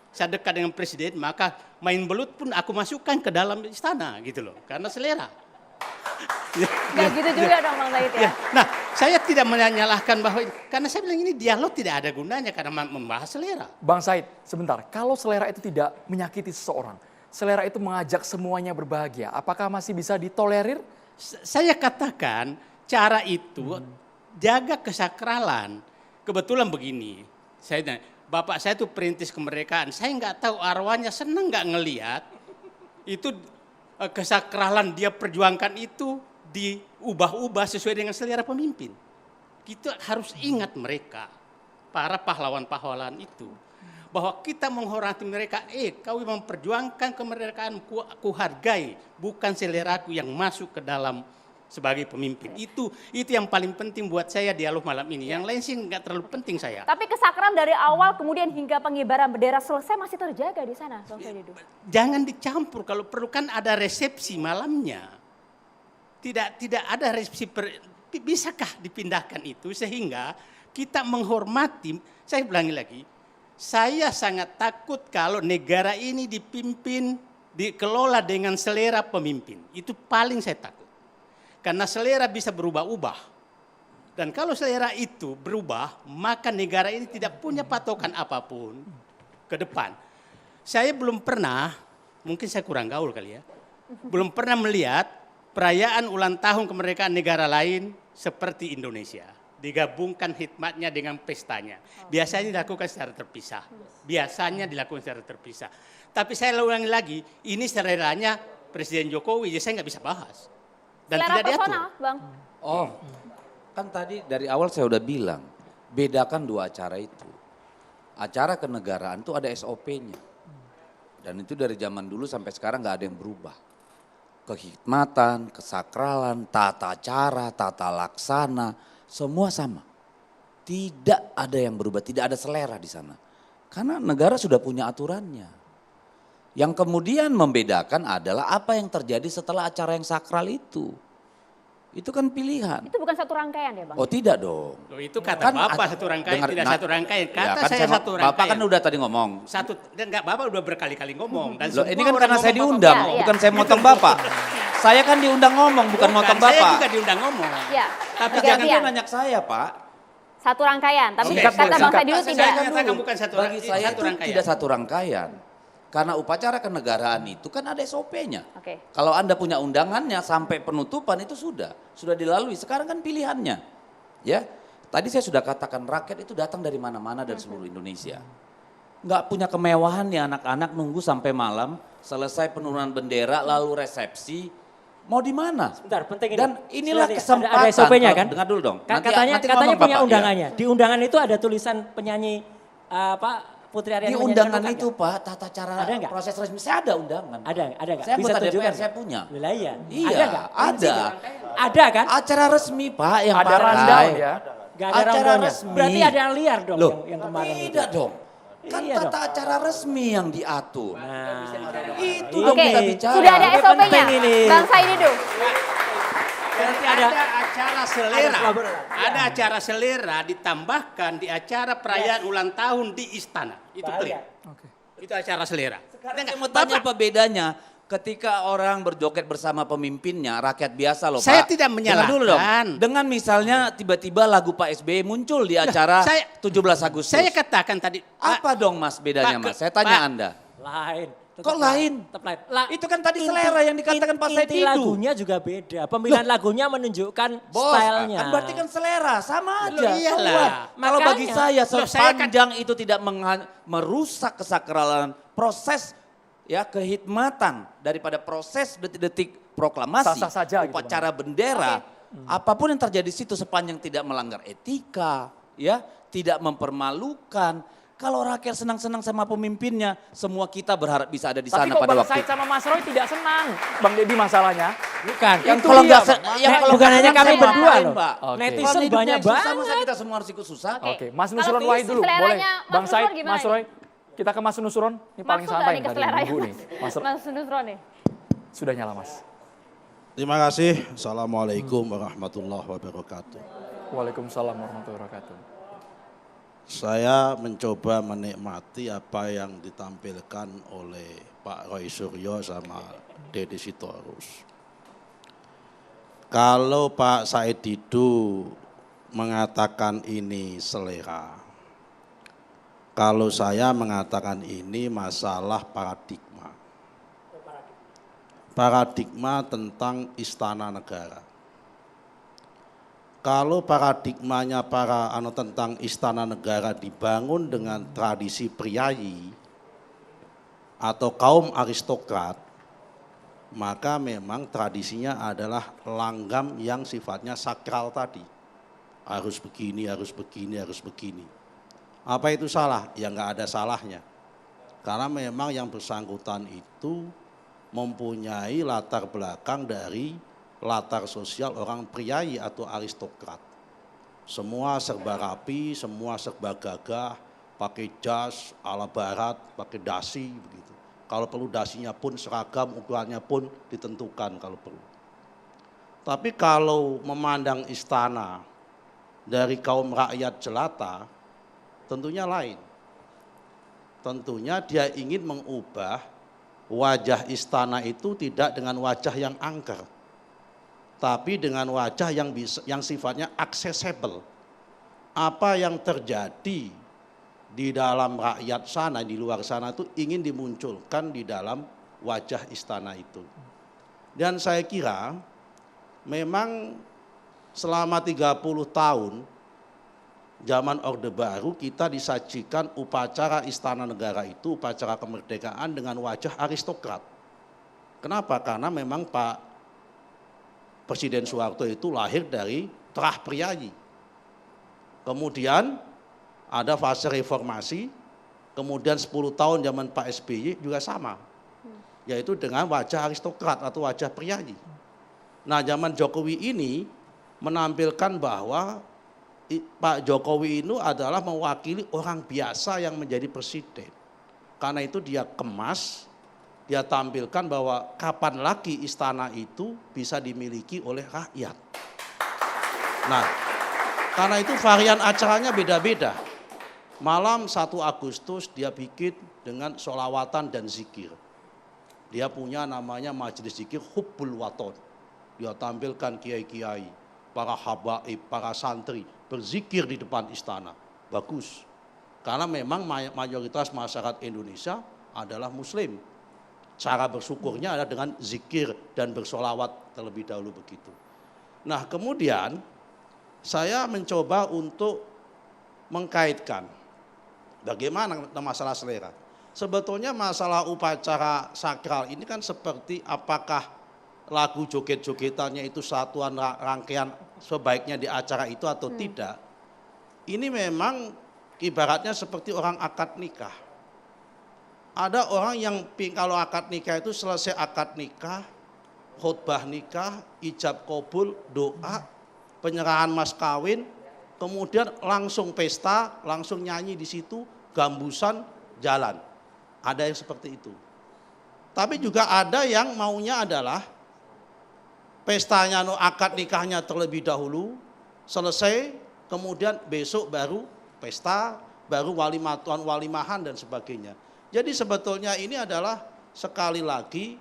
S6: saya dekat dengan presiden, maka main belut pun aku masukkan ke dalam istana gitu loh. Karena selera.
S3: Nggak gitu juga dong Bang Said ya.
S6: Nah, saya tidak menyalahkan bahwa, karena saya bilang ini dialog tidak ada gunanya karena membahas selera.
S2: Bang Said, sebentar. Kalau selera itu tidak menyakiti seseorang, selera itu mengajak semuanya berbahagia, apakah masih bisa ditolerir?
S6: Saya katakan cara itu jaga kesakralan. Kebetulan begini, bapak saya itu perintis kemerdekaan. Saya nggak tahu arwahnya senang nggak ngelihat itu kesakralan dia perjuangkan itu diubah-ubah sesuai dengan selera pemimpin. Kita harus ingat mereka, para pahlawan-pahlawan itu. Bahwa kita menghormati mereka, kau memperjuangkan kemerdekaan, ku hargai, bukan seleraku yang masuk ke dalam sebagai pemimpin. Itu yang paling penting buat saya dialog malam ini. Yang lain sih nggak terlalu penting saya.
S3: Tapi kesakralan dari awal kemudian hingga pengibaran bendera selesai masih terjaga di sana, Bang Saididu.
S6: Jangan dicampur, kalau perlu kan ada resepsi malamnya. Tidak ada resepsi, bisakah dipindahkan itu sehingga kita menghormati, saya ulangi lagi, saya sangat takut kalau negara ini dipimpin, dikelola dengan selera pemimpin. Itu paling saya takut. Karena selera bisa berubah-ubah. Dan kalau selera itu berubah, maka negara ini tidak punya patokan apapun ke depan. Saya belum pernah, mungkin saya kurang gaul kali ya, belum pernah melihat perayaan ulang tahun kemerdekaan negara lain seperti Indonesia. Digabungkan hikmatnya dengan pestanya. Biasanya dilakukan secara terpisah. Tapi saya ulangi lagi, ini seleranya Presiden Jokowi, jadi saya nggak bisa bahas. Dan
S3: Selera
S6: tidak diatur.
S3: personal, Bang.
S5: Oh, kan tadi dari awal saya udah bilang, bedakan dua acara itu. Acara kenegaraan itu ada SOP-nya. Dan itu dari zaman dulu sampai sekarang nggak ada yang berubah. Kehikmatan, kesakralan, tata cara, tata laksana, semua sama. Tidak ada yang berubah, tidak ada selera di sana. Karena negara sudah punya aturannya. Yang kemudian membedakan adalah apa yang terjadi setelah acara yang sakral itu. Itu kan pilihan.
S3: Itu bukan satu rangkaian ya Bang?
S5: Oh tidak dong.
S6: Loh, itu kata
S5: Kan
S6: Bapak satu rangkaian,
S5: dengar-
S6: tidak
S5: nah,
S6: satu rangkaian.
S5: Ya,
S6: Kata
S5: kan
S6: saya satu rangkaian.
S5: Bapak kan udah tadi ngomong.
S6: Satu, dan enggak, Bapak udah berkali-kali ngomong. Dan
S5: Loh,
S6: semua
S5: ini kan
S6: orang
S5: karena saya
S6: ngomong,
S5: diundang,
S3: Bapak. Iya,
S5: bukan saya motong Bapak. Saya kan diundang ngomong, bukan motong
S6: Saya
S5: Bapak.
S6: juga diundang ngomong.
S3: Iya.
S6: Tapi
S5: Jangan dia
S3: Gantian.
S5: nanya ke saya, Pak.
S3: Satu rangkaian, tapi
S6: Oke,
S3: kata
S2: singkat,
S3: Bang
S2: singkat.
S3: Saidilu
S6: Saya
S3: tidak.
S6: katakan bukan satu
S5: Bagi saya
S6: satu
S5: itu
S6: rangkaian.
S5: tidak satu rangkaian. Karena upacara kenegaraan itu kan ada SOP-nya.
S3: Oke.
S5: Kalau Anda punya undangannya sampai penutupan itu sudah dilalui. Sekarang kan pilihannya. Ya. Tadi saya sudah katakan rakyat itu datang dari mana-mana dari seluruh Indonesia. Nggak punya kemewahan ya anak-anak nunggu sampai malam, selesai penurunan bendera lalu resepsi. Mau di mana?
S4: Sebentar, penting ini.
S5: Dan inilah
S4: Sebentar,
S5: kesempatan.
S4: Ada SOP-nya
S5: Kalau-
S4: kan?
S5: Dengar dulu dong.
S4: Katanya
S5: ngomong,
S4: punya
S5: Bapak, ya.
S4: undangannya. Di undangan itu ada tulisan penyanyi Putri Aryani
S5: Di
S4: menyanyikan
S5: undangan
S4: Rungkat
S5: itu
S4: nggak?
S5: Pak, tata cara
S4: Ada nggak?
S5: proses resmi. Saya ada undangan.
S4: Ada nggak?
S5: Saya
S4: Bisa
S5: anggota
S4: tunjukkan
S5: DPR,
S4: nggak?
S5: saya punya.
S4: Lah iya.
S5: Iya,
S4: Ada nggak?
S5: ada.
S4: Ada kan?
S5: Acara resmi Pak yang
S2: Ada
S5: pakai.
S2: rundown ya.
S4: Gak ada
S5: Acara
S4: rundownnya.
S5: resmi.
S4: Berarti ada yang liar dong
S5: Loh,
S4: yang kemarin itu.
S5: tidak dong. Kan
S4: Iya
S5: tata acara resmi yang diatur.
S4: Nah,
S5: Itu dong
S3: Oke,
S5: kita bicara.
S3: sudah ada
S4: Ini
S3: SOP-nya.
S4: penting ini.
S3: Bang Saidilu.
S4: berarti
S6: ada
S4: ada
S6: acara selera.
S4: kolaborasi.
S6: Ada acara selera ditambahkan di acara perayaan ulang tahun di istana. Itu clear. Itu acara selera.
S5: Sekarang saya mau tanya apa bedanya ketika orang berjoget bersama pemimpinnya, rakyat biasa loh Pak.
S6: Saya tidak
S5: Dengar dulu dong.
S6: menyalahkan.
S5: Dengan misalnya tiba-tiba lagu Pak SBY muncul di acara
S6: saya-
S5: 17 Agustus.
S6: Saya katakan tadi.
S5: Apa dong Mas bedanya
S6: Pak,
S5: Mas? Saya tanya
S6: Pak.
S5: Anda.
S4: lain.
S5: Kok lain?
S4: Tetap lain.
S5: Itu kan tadi selera yang dikatakan Pak
S4: Inti
S5: Saidilu.
S4: lagunya juga beda. Pemilihan lagunya menunjukkan
S5: Bos,
S4: stylenya.
S5: kan berarti kan selera, sama aja.
S6: Loh, iyalah.
S5: So what? Kalau
S4: Makanya.
S5: bagi saya
S6: Loh, saya
S5: sepanjang itu tidak merusak kesakralan proses ya kehikmatan daripada proses detik-detik proklamasi,
S2: Sah-sah saja gitu,
S5: upacara bendera, apapun yang terjadi di situ sepanjang tidak melanggar etika, ya, tidak mempermalukan. Kalau rakyat senang-senang sama pemimpinnya, semua kita berharap bisa ada di
S2: Tapi
S5: sana
S2: kok
S5: pada
S2: Bang
S5: waktu.
S2: Said sama Mas Roy tidak senang. Bang Deddy masalahnya.
S4: Bukan.
S5: Yang
S2: Itu
S5: kalau
S2: dia,
S5: nggak
S2: Bang.
S5: yang kalau
S4: bukan hanya
S5: senang
S4: kami
S5: saya
S4: berdua
S5: ngapain,
S4: loh.
S5: Pak?
S2: Oke.
S4: Netizen
S5: Kalau hidupnya
S4: banyak
S5: yang susah,
S4: banget.
S5: masa kita semua harus ikut susah?
S3: Oke.
S2: Oke, Mas
S3: Kalau
S2: Nusron
S3: visi
S2: Wahid dulu, boleh.
S3: seleranya Mas
S2: Bang Said,
S3: Nusron gimana
S2: Mas
S3: nih?
S2: Roy, kita ke Mas Nusron. Ini paling
S3: Masuk
S2: santai
S3: nggak nih
S2: nih
S3: ke
S2: tadi
S3: selera
S2: minggu nih. Mas,
S3: Mas Nusron nih.
S2: sudah nyala Mas.
S7: Terima kasih. Assalamualaikum warahmatullahi wabarakatuh.
S2: Waalaikumsalam warahmatullahi wabarakatuh.
S7: Saya mencoba menikmati apa yang ditampilkan oleh Pak Roy Suryo sama Deddy Sitorus. Kalau Pak Said Didu mengatakan ini selera, kalau saya mengatakan ini masalah paradigma. Paradigma tentang istana negara. Kalau paradigmanya tentang istana negara dibangun dengan tradisi priayi atau kaum aristokrat, maka memang tradisinya adalah langgam yang sifatnya sakral tadi. Harus begini, harus begini, harus begini. Apa itu salah? Ya nggak ada salahnya. Karena memang yang bersangkutan itu mempunyai latar belakang dari latar sosial orang priayi atau aristokrat. Semua serba rapi, semua serba gagah, pakai jas ala barat, pakai dasi begitu. Kalau perlu dasinya pun seragam, ukurannya pun ditentukan kalau perlu. Tapi kalau memandang istana dari kaum rakyat jelata, tentunya lain. Tentunya dia ingin mengubah wajah istana itu tidak dengan wajah yang angker, tapi dengan wajah yang sifatnya aksesibel. Apa yang terjadi di dalam rakyat sana, di luar sana itu ingin dimunculkan di dalam wajah istana itu. Dan saya kira memang selama 30 tahun zaman Orde Baru kita disajikan upacara istana negara itu, upacara kemerdekaan dengan wajah aristokrat. Kenapa? Karena memang Pak Presiden Soeharto itu lahir dari terah priayi. Kemudian ada fase reformasi, kemudian 10 tahun zaman Pak SBY juga sama. Yaitu dengan wajah aristokrat atau wajah priayi. Nah zaman Jokowi ini menampilkan bahwa Pak Jokowi itu adalah mewakili orang biasa yang menjadi presiden. Karena itu dia kemas, dia tampilkan bahwa kapan lagi istana itu bisa dimiliki oleh rakyat. Nah, karena itu varian acaranya beda-beda. Malam 1 Agustus dia bikin dengan sholawatan dan zikir. Dia punya namanya majelis zikir Hubbul Waton. Dia tampilkan kiai-kiai, para habaib, para santri berzikir di depan istana. Bagus. Karena memang mayoritas masyarakat Indonesia adalah muslim. Cara bersyukurnya adalah dengan zikir dan bersolawat terlebih dahulu begitu. Nah kemudian saya mencoba untuk mengkaitkan bagaimana masalah selera. Sebetulnya masalah upacara sakral ini kan seperti apakah lagu joget-jogetannya itu satuan rangkaian sebaiknya di acara itu atau tidak. Ini memang ibaratnya seperti orang akad nikah. Ada orang yang kalau akad nikah itu selesai akad nikah, khutbah nikah, ijab kabul, doa, penyerahan mas kawin, kemudian langsung pesta, langsung nyanyi di situ, gambusan, jalan. Ada yang seperti itu. Tapi juga ada yang maunya adalah pestanya akad nikahnya terlebih dahulu, selesai, kemudian besok baru pesta, baru walimatuan, walimahan dan sebagainya. Jadi sebetulnya ini adalah sekali lagi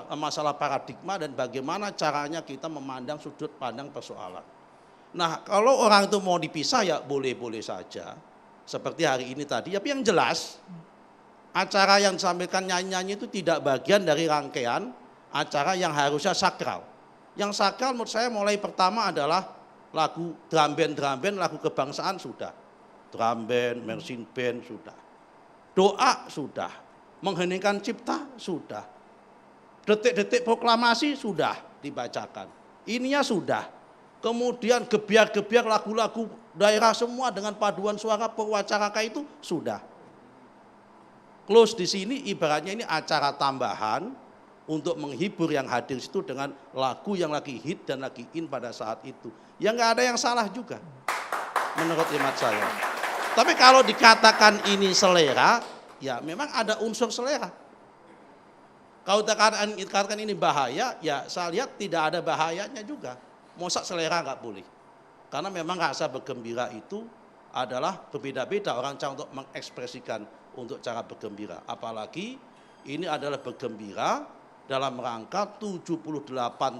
S7: masalah paradigma dan bagaimana caranya kita memandang sudut pandang persoalan. Nah kalau orang itu mau dipisah ya boleh-boleh saja. Seperti hari ini tadi, tapi yang jelas acara yang disampaikan nyanyi-nyanyi itu tidak bagian dari rangkaian acara yang harusnya sakral. Yang sakral menurut saya mulai pertama adalah lagu drum band, lagu kebangsaan sudah. Drum band, marching band sudah. Doa sudah. Mengheningkan cipta sudah. Detik-detik proklamasi sudah dibacakan. Ininya sudah. Kemudian gebiar-gebiar lagu-lagu daerah semua dengan paduan suara perwacaraka itu sudah. Close di sini ibaratnya ini acara tambahan untuk menghibur yang hadir situ dengan lagu yang lagi hit dan lagi in pada saat itu. Ya nggak ada yang salah juga menurut hemat saya. Tapi kalau dikatakan ini selera, ya memang ada unsur selera. Kalau dikatakan ini bahaya, ya saya lihat tidak ada bahayanya juga. Masa selera nggak boleh. Karena memang rasa bergembira itu adalah berbeda-beda orang cara untuk mengekspresikan untuk cara bergembira. Apalagi ini adalah bergembira dalam rangka 78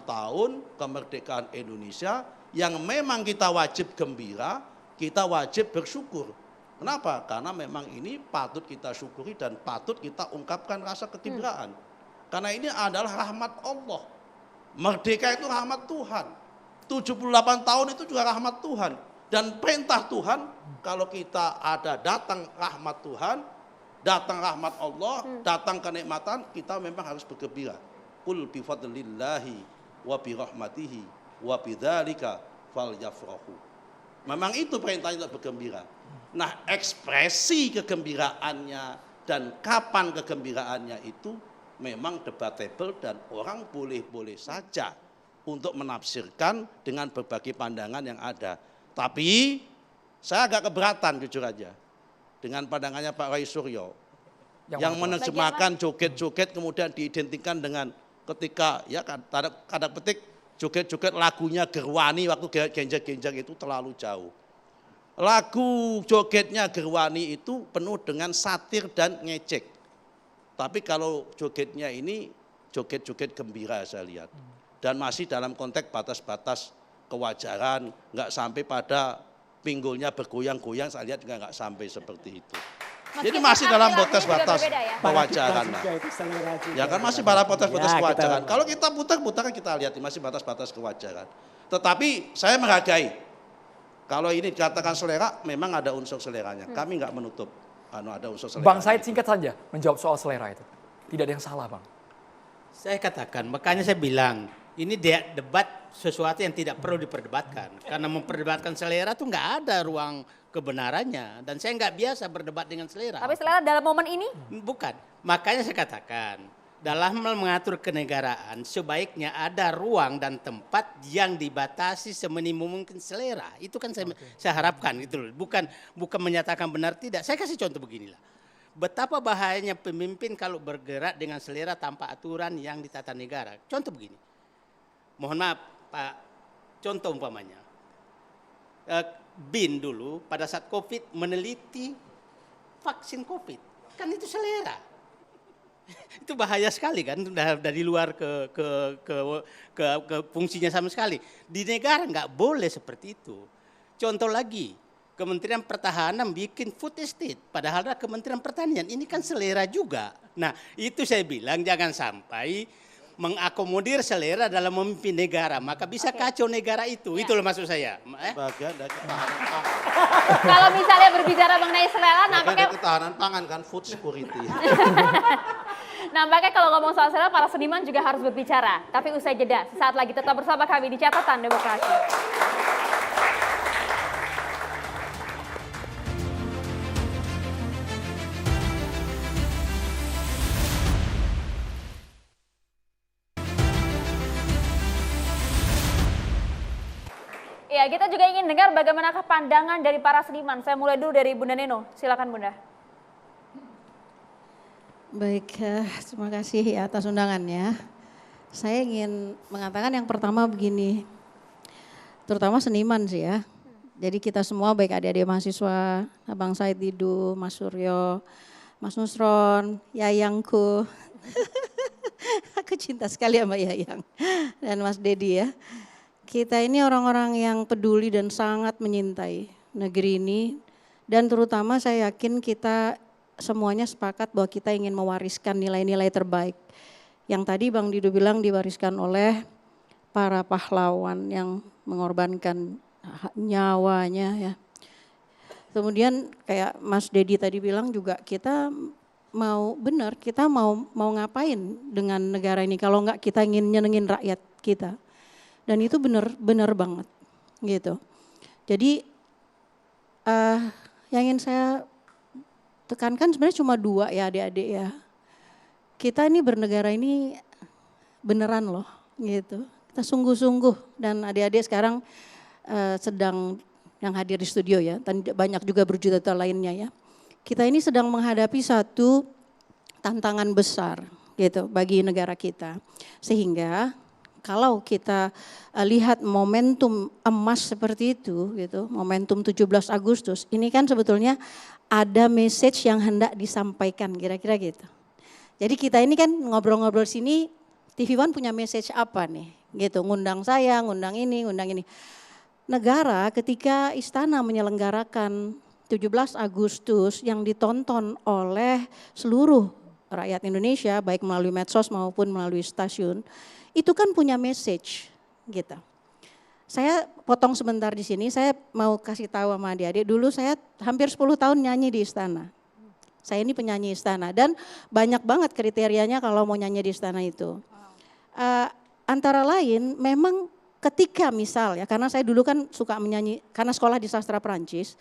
S7: tahun kemerdekaan Indonesia yang memang kita wajib gembira, kita wajib bersyukur. Kenapa? Karena memang ini patut kita syukuri dan patut kita ungkapkan rasa kegembiraan. Karena ini adalah rahmat Allah. Merdeka itu rahmat Tuhan. 78 tahun itu juga rahmat Tuhan. Dan perintah Tuhan, kalau kita ada datang rahmat Tuhan, datang rahmat Allah, datang kenikmatan, kita memang harus bergembira. Qul bi fadlillahi wa bi rahmatihi wa bidzalika falyafrahu. Memang itu perintahnya untuk bergembira. Nah, ekspresi kegembiraannya dan kapan kegembiraannya itu memang debatable dan orang boleh-boleh saja untuk menafsirkan dengan berbagai pandangan yang ada. Tapi saya agak keberatan jujur aja dengan pandangannya Pak Roy Suryo yang menerjemahkan joget-joget kemudian diidentikan dengan ketika ya tanda petik joget-joget lagunya Gerwani waktu genjang-genjang itu terlalu jauh. Lagu jogetnya Gerwani itu penuh dengan satir dan ngecek. Tapi kalau jogetnya ini joget-joget gembira saya lihat. Dan masih dalam konteks batas-batas kewajaran, nggak sampai pada pinggulnya bergoyang-goyang, saya lihat juga nggak sampai seperti itu. Jadi masih dalam batas-batas kewajaran. Ya kan masih pada batas-batas kewajaran. Kalau kita putar-putar kan kita lihat masih batas-batas kewajaran. Tetapi saya menghargai. Kalau ini dikatakan selera, memang ada unsur seleranya. Kami nggak menutup ada unsur selera.
S2: Bang Said singkat saja menjawab soal selera itu. Tidak ada yang salah, Bang.
S6: Saya katakan, makanya saya bilang, ini debat sesuatu yang tidak perlu diperdebatkan. Karena memperdebatkan selera tuh nggak ada ruang kebenarannya. Dan saya nggak biasa berdebat dengan selera.
S3: Tapi selera dalam momen ini?
S6: Bukan. Makanya saya katakan, dalam mengatur kenegaraan sebaiknya ada ruang dan tempat yang dibatasi seminimum mungkin selera. Itu kan saya harapkan gitu loh. Bukan menyatakan benar tidak. Saya kasih contoh beginilah. Betapa bahayanya pemimpin kalau bergerak dengan selera tanpa aturan yang ditata negara. Contoh begini. Mohon maaf Pak Contoh umpamanya, BIN dulu pada saat COVID meneliti vaksin COVID, kan itu selera. Itu bahaya sekali kan, dari luar ke fungsinya sama sekali. Di negara nggak boleh seperti itu. Contoh lagi, Kementerian Pertahanan bikin food estate, padahal ada Kementerian Pertanian, ini kan selera juga. Nah itu saya bilang jangan sampai mengakomodir selera dalam memimpin negara, maka bisa kacau negara itu. Itu loh maksud saya.
S7: Bagian dari ketahanan pangan.
S3: Kalau misalnya berbicara mengenai selera,
S7: Bagian
S3: nampaknya
S7: dari ketahanan pangan kan, food security.
S3: nampaknya kalau ngomong soal selera, para seniman juga harus berbicara. Tapi usai jeda, sesaat lagi tetap bersama kami di Catatan Demokrasi. Ya, kita juga ingin dengar bagaimanakah pandangan dari para seniman. Saya mulai dulu dari Bunda Neno. Silakan Bunda.
S8: Baik, terima kasih ya atas undangannya. Saya ingin mengatakan yang pertama begini, terutama seniman sih ya. Jadi kita semua baik adik-adik mahasiswa, Abang Said Didu, Mas Suryo, Mas Nusron, Yayangku. Aku cinta sekali sama Yayang dan Mas Dedi ya. Kita ini orang-orang yang peduli dan sangat menyintai negeri ini. Dan terutama saya yakin kita semuanya sepakat bahwa kita ingin mewariskan nilai-nilai terbaik. Yang tadi Bang Didu bilang diwariskan oleh para pahlawan yang mengorbankan nyawanya ya. Kemudian kayak Mas Dedi tadi bilang juga kita mau benar, kita mau ngapain dengan negara ini kalau enggak kita ingin nyenengin rakyat kita. Dan itu benar banget gitu. Jadi yang ingin saya tekankan sebenarnya cuma dua ya adik-adik ya. Kita ini bernegara ini beneran loh gitu. Kita sungguh-sungguh dan adik-adik sekarang sedang yang hadir di studio ya. Dan banyak juga berjuta-juta lainnya ya. Kita ini sedang menghadapi satu tantangan besar gitu bagi negara kita. Sehingga kalau kita lihat momentum emas seperti itu gitu, momentum 17 Agustus, ini kan sebetulnya ada message yang hendak disampaikan kira-kira gitu. Jadi kita ini kan ngobrol-ngobrol sini, TV One punya message apa nih gitu, ngundang saya, ngundang ini. Negara ketika istana menyelenggarakan 17 Agustus yang ditonton oleh seluruh rakyat Indonesia baik melalui medsos maupun melalui stasiun, itu kan punya message gitu. Saya potong sebentar di sini, saya mau kasih tahu sama adik-adik, dulu saya hampir 10 tahun nyanyi di istana. Saya ini penyanyi istana dan banyak banget kriterianya kalau mau nyanyi di istana itu. Antara lain memang ketika misal ya, karena saya dulu kan suka menyanyi, karena sekolah di sastra Perancis.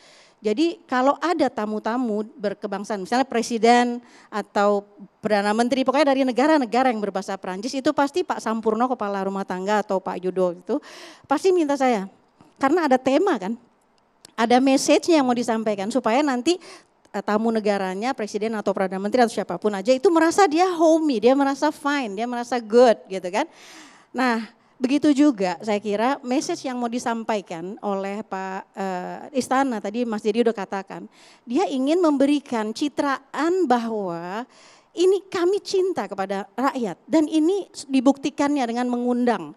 S8: Jadi kalau ada tamu-tamu berkebangsaan, misalnya presiden atau perdana menteri, pokoknya dari negara-negara yang berbahasa Perancis, itu pasti Pak Sampurno kepala rumah tangga atau Pak Yudo itu pasti minta saya. Karena ada tema kan, ada message-nya yang mau disampaikan supaya nanti tamu negaranya, presiden atau perdana menteri atau siapapun aja itu merasa dia homey, dia merasa fine, dia merasa good gitu kan. Nah, begitu juga saya kira message yang mau disampaikan oleh Pak Istana tadi Mas Dedi udah katakan. Dia ingin memberikan citraan bahwa ini kami cinta kepada rakyat. Dan ini dibuktikannya dengan mengundang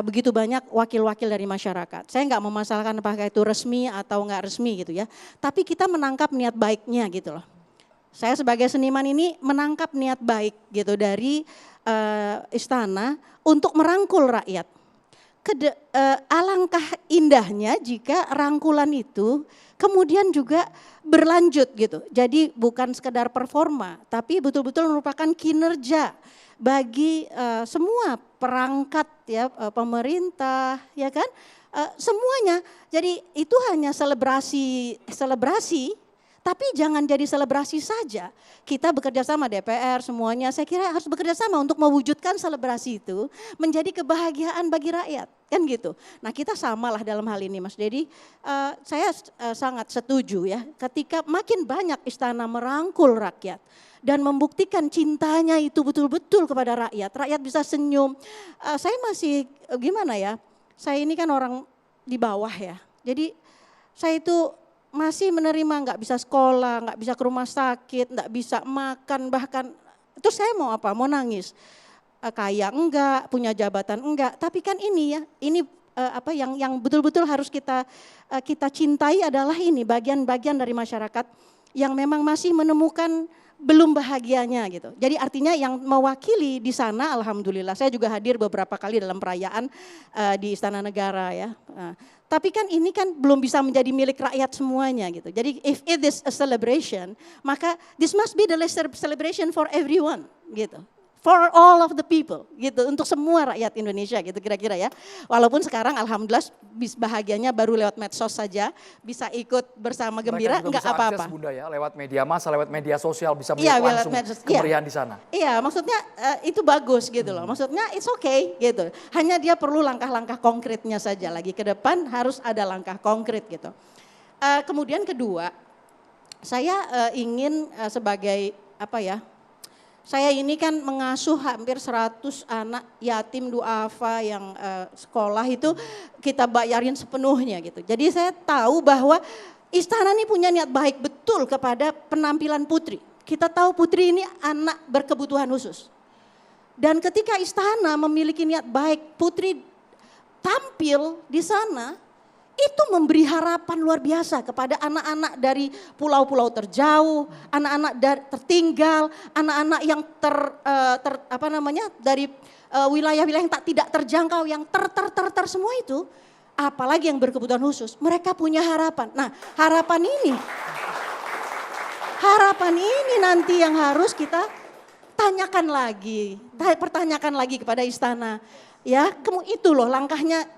S8: begitu banyak wakil-wakil dari masyarakat. Saya nggak memasalahkan apakah itu resmi atau nggak resmi gitu ya. Tapi kita menangkap niat baiknya gitu loh. Saya sebagai seniman ini menangkap niat baik gitu dari istana untuk merangkul rakyat. Alangkah indahnya jika rangkulan itu kemudian juga berlanjut gitu. Jadi bukan sekedar performa, tapi betul-betul merupakan kinerja bagi semua perangkat ya, pemerintah ya kan, semuanya. Jadi itu hanya selebrasi, tapi jangan jadi selebrasi saja. Kita bekerja sama DPR semuanya, saya kira harus bekerja sama untuk mewujudkan selebrasi itu menjadi kebahagiaan bagi rakyat, kan gitu. Nah kita samalah dalam hal ini Mas Dedi, saya sangat setuju ya ketika makin banyak istana merangkul rakyat dan membuktikan cintanya itu betul-betul kepada rakyat, rakyat bisa senyum. Saya masih gimana ya, saya ini kan orang di bawah ya. Jadi saya itu masih menerima nggak bisa sekolah, nggak bisa ke rumah sakit, nggak bisa makan, bahkan itu saya mau apa? Mau nangis. Kaya enggak, punya jabatan enggak. Tapi kan ini ya, ini apa yang betul-betul harus kita cintai adalah ini bagian-bagian dari masyarakat yang memang masih menemukan belum bahagianya gitu. Jadi artinya yang mewakili di sana, alhamdulillah saya juga hadir beberapa kali dalam perayaan di Istana Negara ya. Tapi kan ini kan belum bisa menjadi milik rakyat semuanya gitu. Jadi if it is a celebration, maka this must be the celebration for everyone gitu. For all of the people gitu, untuk semua rakyat Indonesia gitu kira-kira ya. Walaupun sekarang alhamdulillah bahagianya baru lewat medsos saja, bisa ikut bersama gembira, enggak apa-apa.
S2: Bunda ya, lewat media massa, lewat media sosial bisa
S8: Iya,
S2: melihat langsung
S8: medsos,
S2: kemeriahan di sana.
S8: Iya, maksudnya itu bagus gitu loh. Maksudnya it's okay gitu. Hanya dia perlu langkah-langkah konkretnya saja lagi ke depan harus ada langkah konkret gitu. Kemudian kedua, saya ingin sebagai apa ya? Saya ini kan mengasuh hampir 100 anak yatim duafa yang sekolah itu kita bayarin sepenuhnya gitu. Jadi saya tahu bahwa istana ini punya niat baik betul kepada penampilan putri. Kita tahu putri ini anak berkebutuhan khusus. Dan ketika istana memiliki niat baik, putri tampil di sana, itu memberi harapan luar biasa kepada anak-anak dari pulau-pulau terjauh, anak-anak tertinggal, anak-anak yang dari wilayah-wilayah yang tidak terjangkau, yang semua itu, apalagi yang berkebutuhan khusus, mereka punya harapan. Nah, harapan ini nanti yang harus kita pertanyakan lagi kepada istana. Ya, itu loh langkahnya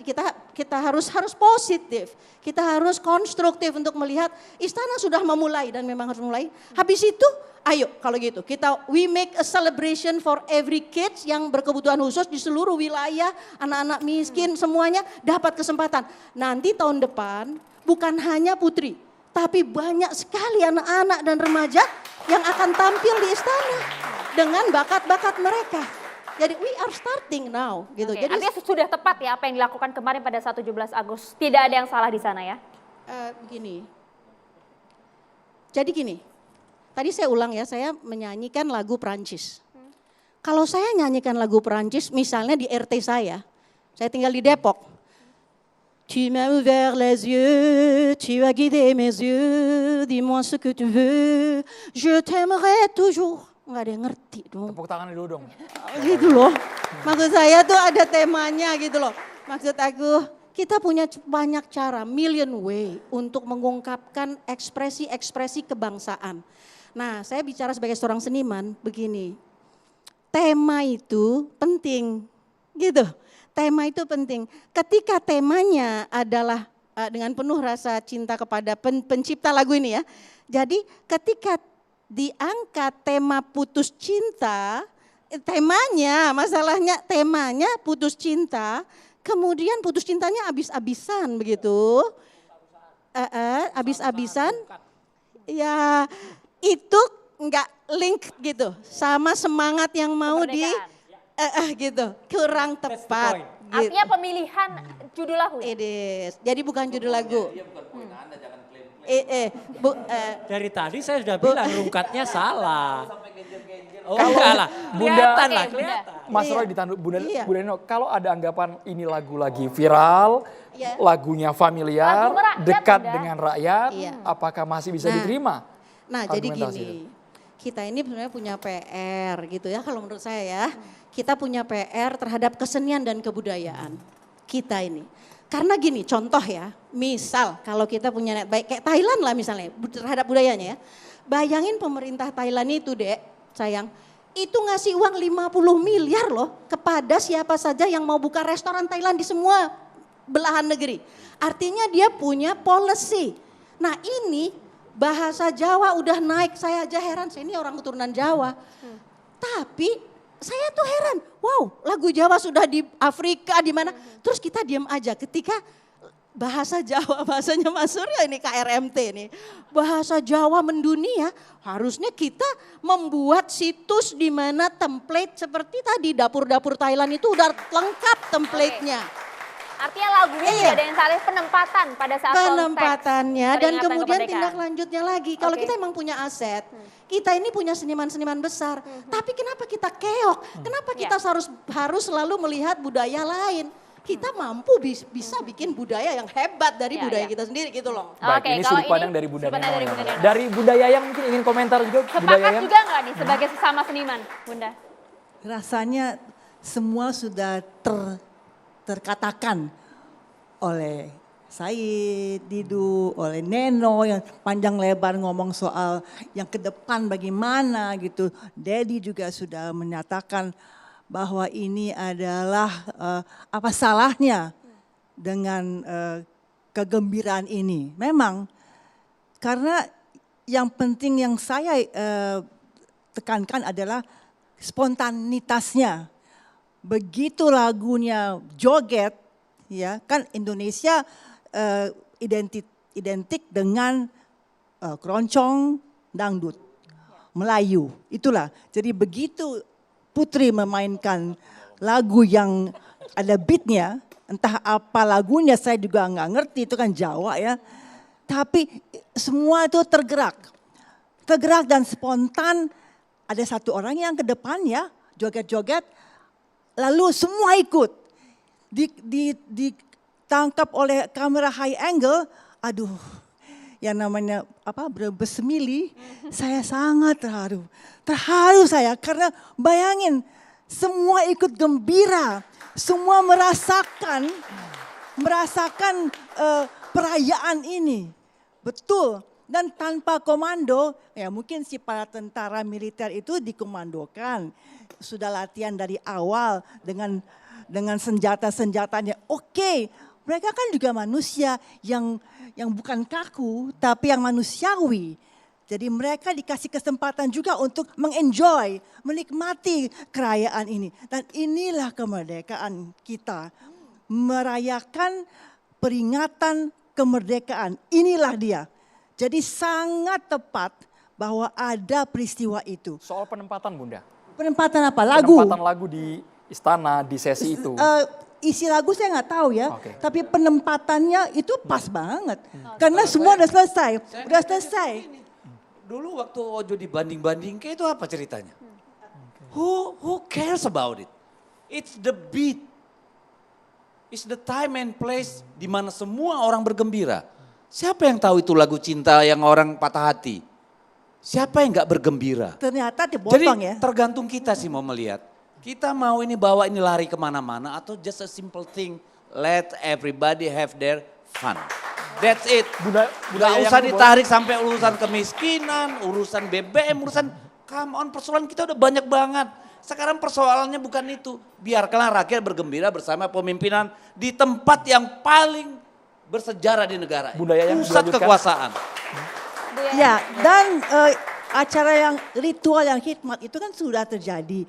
S8: kita harus positif. Kita harus konstruktif untuk melihat istana sudah memulai dan memang harus mulai. Habis itu, ayo kalau gitu we make a celebration for every kids yang berkebutuhan khusus di seluruh wilayah, anak-anak miskin semuanya dapat kesempatan. Nanti tahun depan bukan hanya putri, tapi banyak sekali anak-anak dan remaja yang akan tampil di istana dengan bakat-bakat mereka. Jadi we are starting now gitu.
S3: Oke,
S8: Jadi
S3: artinya sudah tepat ya apa yang dilakukan kemarin pada 17 Agustus. Tidak ada yang salah di sana ya?
S8: Begini. Jadi gini. Tadi saya ulang ya, saya menyanyikan lagu Perancis. Kalau saya nyanyikan lagu Perancis misalnya di RT saya tinggal di Depok. Tu m'as ouvert les yeux, tu as guidé mes yeux, dis-moi ce que tu veux, je t'aimerai toujours. Nggak ada yang ngerti dong.
S2: Tepuk tangan dulu dong.
S8: Gitu loh. Maksud saya tuh ada temanya gitu loh. Maksud aku kita punya banyak cara, million way untuk mengungkapkan ekspresi-ekspresi kebangsaan. Nah, saya bicara sebagai seorang seniman begini. Tema itu penting gitu. Tema itu penting. Ketika temanya adalah dengan penuh rasa cinta kepada pencipta lagu ini ya. Jadi ketika diangkat tema putus cinta, masalahnya temanya putus cinta, kemudian putus cintanya habis-habisan begitu, habis-habisan, ya itu enggak link gitu sama semangat yang mau gitu, kurang tepat. Gitu.
S3: Artinya pemilihan judul lagu ya?
S8: Jadi bukan judul lagu.
S4: Dari tadi saya sudah bilang rungkatnya salah. Oh
S2: Kalau
S4: enggak lah, kelihatan
S2: Bunda,
S4: lah, kelihatan.
S2: Mas Roy ditanduk Bunda Nino, kalau ada anggapan ini lagu lagi viral, lagunya familiar,
S3: Lagu rakyat,
S2: dekat
S3: Bunda.
S2: dengan rakyat,
S8: Iya.
S2: apakah masih bisa diterima?
S8: Nah jadi
S2: argumentasi
S8: gini, kita ini sebenarnya punya PR gitu ya kalau menurut saya ya. Kita punya PR terhadap kesenian dan kebudayaan kita ini. Karena gini contoh ya, misal kalau kita punya niat baik kayak Thailand lah misalnya terhadap budayanya ya. Bayangin pemerintah Thailand itu Dek, sayang, itu ngasih uang 50 miliar loh kepada siapa saja yang mau buka restoran Thailand di semua belahan negeri. Artinya dia punya policy. Nah ini bahasa Jawa udah naik, saya aja heran, saya ini orang keturunan Jawa. Tapi saya tuh heran, wow lagu Jawa sudah di Afrika di mana, terus kita diam aja ketika bahasa Jawa, bahasanya Mas Surya ini KRMT nih, bahasa Jawa mendunia, harusnya kita membuat situs di mana template seperti tadi dapur-dapur Thailand itu udah lengkap template-nya.
S3: Artinya lagunya
S8: Iya.
S3: tidak ada yang salah, penempatan pada saat
S8: Penempatannya
S3: konteks
S8: dan
S3: peringatan
S8: kemudian
S3: kemerdekaan.
S8: tindak lanjutnya lagi. Kalau
S3: Oke.
S8: kita emang punya aset, kita ini punya seniman-seniman besar. Tapi kenapa kita keok? Kenapa kita harus selalu melihat budaya lain? Kita mampu bisa bikin budaya yang hebat dari
S3: Ya,
S8: budaya
S3: ya.
S8: kita sendiri gitu loh.
S2: Baik,
S3: Oke,
S2: ini
S3: kalau
S2: sudut pandang dari Bunda
S3: sudut pandang
S2: Neno.
S3: dari
S2: ya.
S3: Bunda Neno.
S2: Dari Bunda Yayang mungkin ingin komentar juga, Bunda
S3: Sepakat
S2: Yayang.
S3: juga nggak nih sebagai sesama seniman, Bunda?
S1: Rasanya semua sudah terkatakan oleh Said, Didu, oleh Neno yang panjang lebar ngomong soal yang ke depan bagaimana gitu. Dedi juga sudah menyatakan bahwa ini adalah apa salahnya dengan kegembiraan ini. Memang karena yang penting yang saya tekankan adalah spontanitasnya. Begitu lagunya joget, ya kan Indonesia identik dengan keroncong, dangdut, Melayu. Itulah. Jadi begitu Putri memainkan lagu yang ada beatnya, entah apa lagunya saya juga nggak ngerti, itu kan Jawa ya. Tapi semua itu tergerak dan spontan. Ada satu orang yang ke depan ya, joget-joget, lalu semua ikut. Ditangkap oleh kamera high angle, aduh, yang namanya apa bersemili, saya sangat terharu saya karena bayangin semua ikut gembira, semua merasakan perayaan ini, betul. Dan tanpa komando, ya mungkin si para tentara militer itu dikomandokan, sudah latihan dari awal dengan senjata-senjatanya. Oke, mereka kan juga manusia yang bukan kaku, tapi yang manusiawi. Jadi mereka dikasih kesempatan juga untuk mengenjoy, menikmati kerajaan ini. Dan inilah kemerdekaan kita, merayakan peringatan kemerdekaan. Inilah dia. Jadi sangat tepat bahwa ada peristiwa itu.
S2: Soal penempatan, Bunda.
S1: Penempatan apa? Lagu?
S2: Penempatan lagu di istana, di sesi itu.
S1: Isi lagu saya nggak tahu ya,
S2: Oke.
S1: tapi penempatannya itu pas banget. Karena semua udah selesai,
S5: Dulu waktu Ojo dibanding-banding ke itu apa ceritanya? Who cares about it? It's the beat. It's the time and place di mana semua orang bergembira. Siapa yang tahu itu lagu cinta yang orang patah hati? Siapa yang nggak bergembira?
S1: Ternyata
S5: Jadi
S1: dipotong ya.
S5: tergantung kita sih mau melihat. Kita mau ini bawa ini lari kemana-mana atau just a simple thing. Let everybody have their fun. That's it.
S2: Bunda
S5: Nggak
S2: Yayang
S5: usah
S2: tuh
S5: ditarik sampai urusan kemiskinan, urusan BBM, urusan come on, persoalan kita udah banyak banget. Sekarang persoalannya bukan itu. Biarkanlah rakyat bergembira bersama pemimpinan di tempat yang paling bersejarah di negara.
S2: Bunda Yayang
S5: Pusat
S2: melanjutkan.
S5: kekuasaan.
S1: Ya, dan acara yang ritual yang hikmat itu kan sudah terjadi.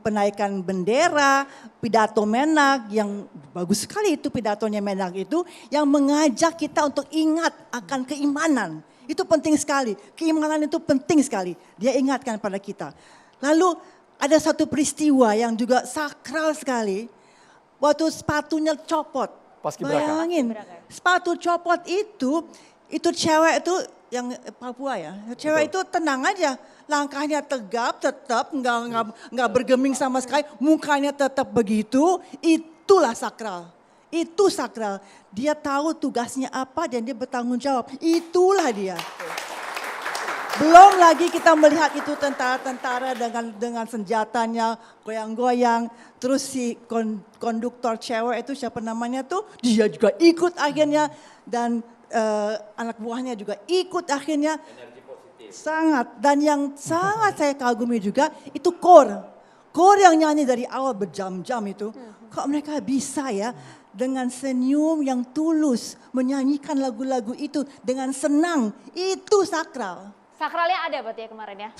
S1: Penaikan bendera, pidato Menak yang bagus sekali itu pidatonya Menak itu yang mengajak kita untuk ingat akan keimanan. Itu penting sekali. Keimanan itu penting sekali. Dia ingatkan pada kita. Lalu ada satu peristiwa yang juga sakral sekali. Waktu sepatunya copot.
S2: Paskibraka.
S1: Bayangin, sepatu copot itu cewek itu yang Papua ya. Cewek itu tenang aja, langkahnya tegap, tetap nggak bergeming sama sekali, mukanya tetap begitu. Itulah sakral. Itu sakral. Dia tahu tugasnya apa dan dia bertanggung jawab. Itulah dia. Belum lagi kita melihat itu tentara-tentara dengan senjatanya goyang-goyang. Terus si konduktor cewek itu siapa namanya tuh, dia juga ikut akhirnya. Dan anak buahnya juga ikut akhirnya. Sangat. Dan yang sangat saya kagumi juga itu kor. Kor yang nyanyi dari awal berjam-jam itu. Kok mereka bisa ya dengan senyum yang tulus menyanyikan lagu-lagu itu dengan senang. Itu sakral.
S3: Sakralnya ada berarti ya kemarin ya?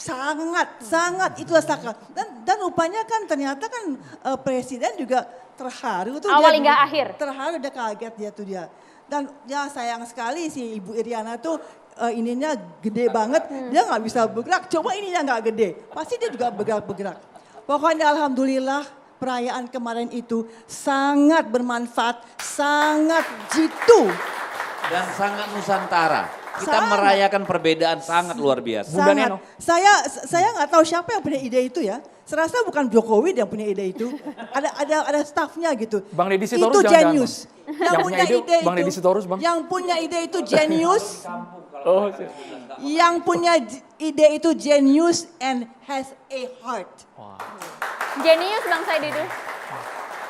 S1: Sangat itulah sakral. Dan rupanya kan ternyata kan presiden juga terharu tuh.
S3: Awal
S1: dia
S3: hingga akhir.
S1: Terharu, dia kaget dia tuh dia. Dan ya sayang sekali si Ibu Iriana tuh ininya gede banget, dia nggak bisa bergerak. Coba ininya nggak gede, pasti dia juga bergerak-bergerak. Pokoknya alhamdulillah perayaan kemarin itu sangat bermanfaat, sangat jitu.
S5: Dan sangat Nusantara. Kita
S1: Sangat.
S5: merayakan perbedaan sangat luar biasa.
S2: Bunda
S1: Sangat.
S2: Neno.
S1: Saya nggak tahu siapa yang punya ide itu ya. Serasa bukan Jokowi yang punya ide itu. Ada stafnya gitu.
S2: Bang Deddy Sitorus
S1: itu
S2: jangan-jangan,
S1: genius.
S2: Bang. Yang punya ide Bang Deddy Sitorus, Bang.
S1: Yang punya ide itu genius.
S2: Oh,
S1: Yang punya ide itu genius and has a heart.
S3: Jenius Bang Said itu.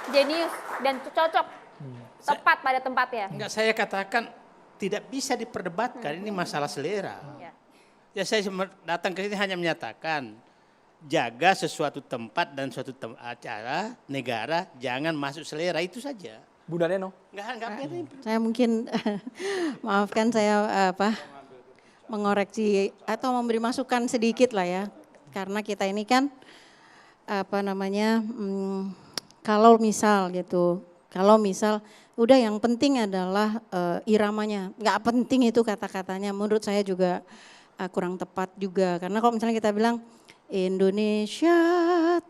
S3: Jenius dan cocok. Tepat pada tempatnya.
S6: Enggak, saya katakan tidak bisa diperdebatkan, ini masalah selera.
S3: Ya.
S6: Ya saya datang ke sini hanya menyatakan jaga sesuatu tempat dan suatu acara negara jangan masuk selera, itu saja.
S2: Bunda Neno.
S6: Enggak penting.
S8: Saya mungkin maafkan saya mengoreksi atau memberi masukan sedikit lah ya. Karena kita ini kan kalau misal udah yang penting adalah iramanya. Nggak penting itu kata-katanya, menurut saya juga kurang tepat juga. Karena kalau misalnya kita bilang Indonesia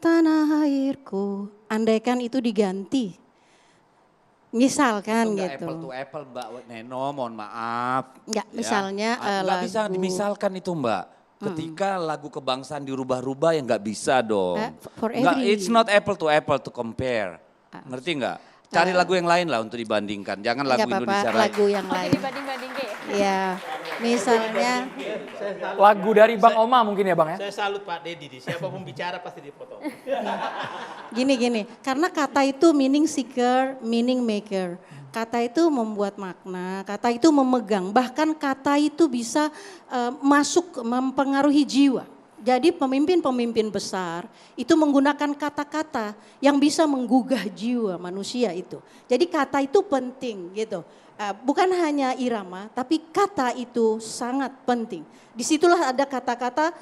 S8: tanah airku, andaikan itu diganti. Misalkan
S5: Itu nggak
S8: gitu.
S5: apple to apple Mbak Neno, mohon maaf.
S8: Nggak, misalnya,
S5: Nggak bisa
S8: lagu-
S5: dimisalkan itu Mbak. Ketika lagu kebangsaan dirubah-rubah ya nggak bisa dong.
S8: For
S5: Nggak,
S8: every-
S5: it's not apple to compare. Ngerti nggak? Cari lagu yang lain lah untuk dibandingkan. Jangan lagu
S8: Nggak apa-apa,
S5: Indonesia Raya.
S8: lagu yang
S3: Oke,
S8: lain.
S3: dibanding-banding ya.
S8: Ya, misalnya
S2: Lagu dari Bang Oma mungkin ya, Bang ya.
S6: Saya salut Pak Deddy, siapapun bicara pasti dipotong.
S8: gini, karena kata itu meaning seeker, meaning maker. Kata itu membuat makna, kata itu memegang, bahkan kata itu bisa masuk mempengaruhi jiwa. Jadi pemimpin-pemimpin besar itu menggunakan kata-kata yang bisa menggugah jiwa manusia itu. Jadi kata itu penting gitu. Bukan hanya irama, tapi kata itu sangat penting. Disitulah ada kata-kata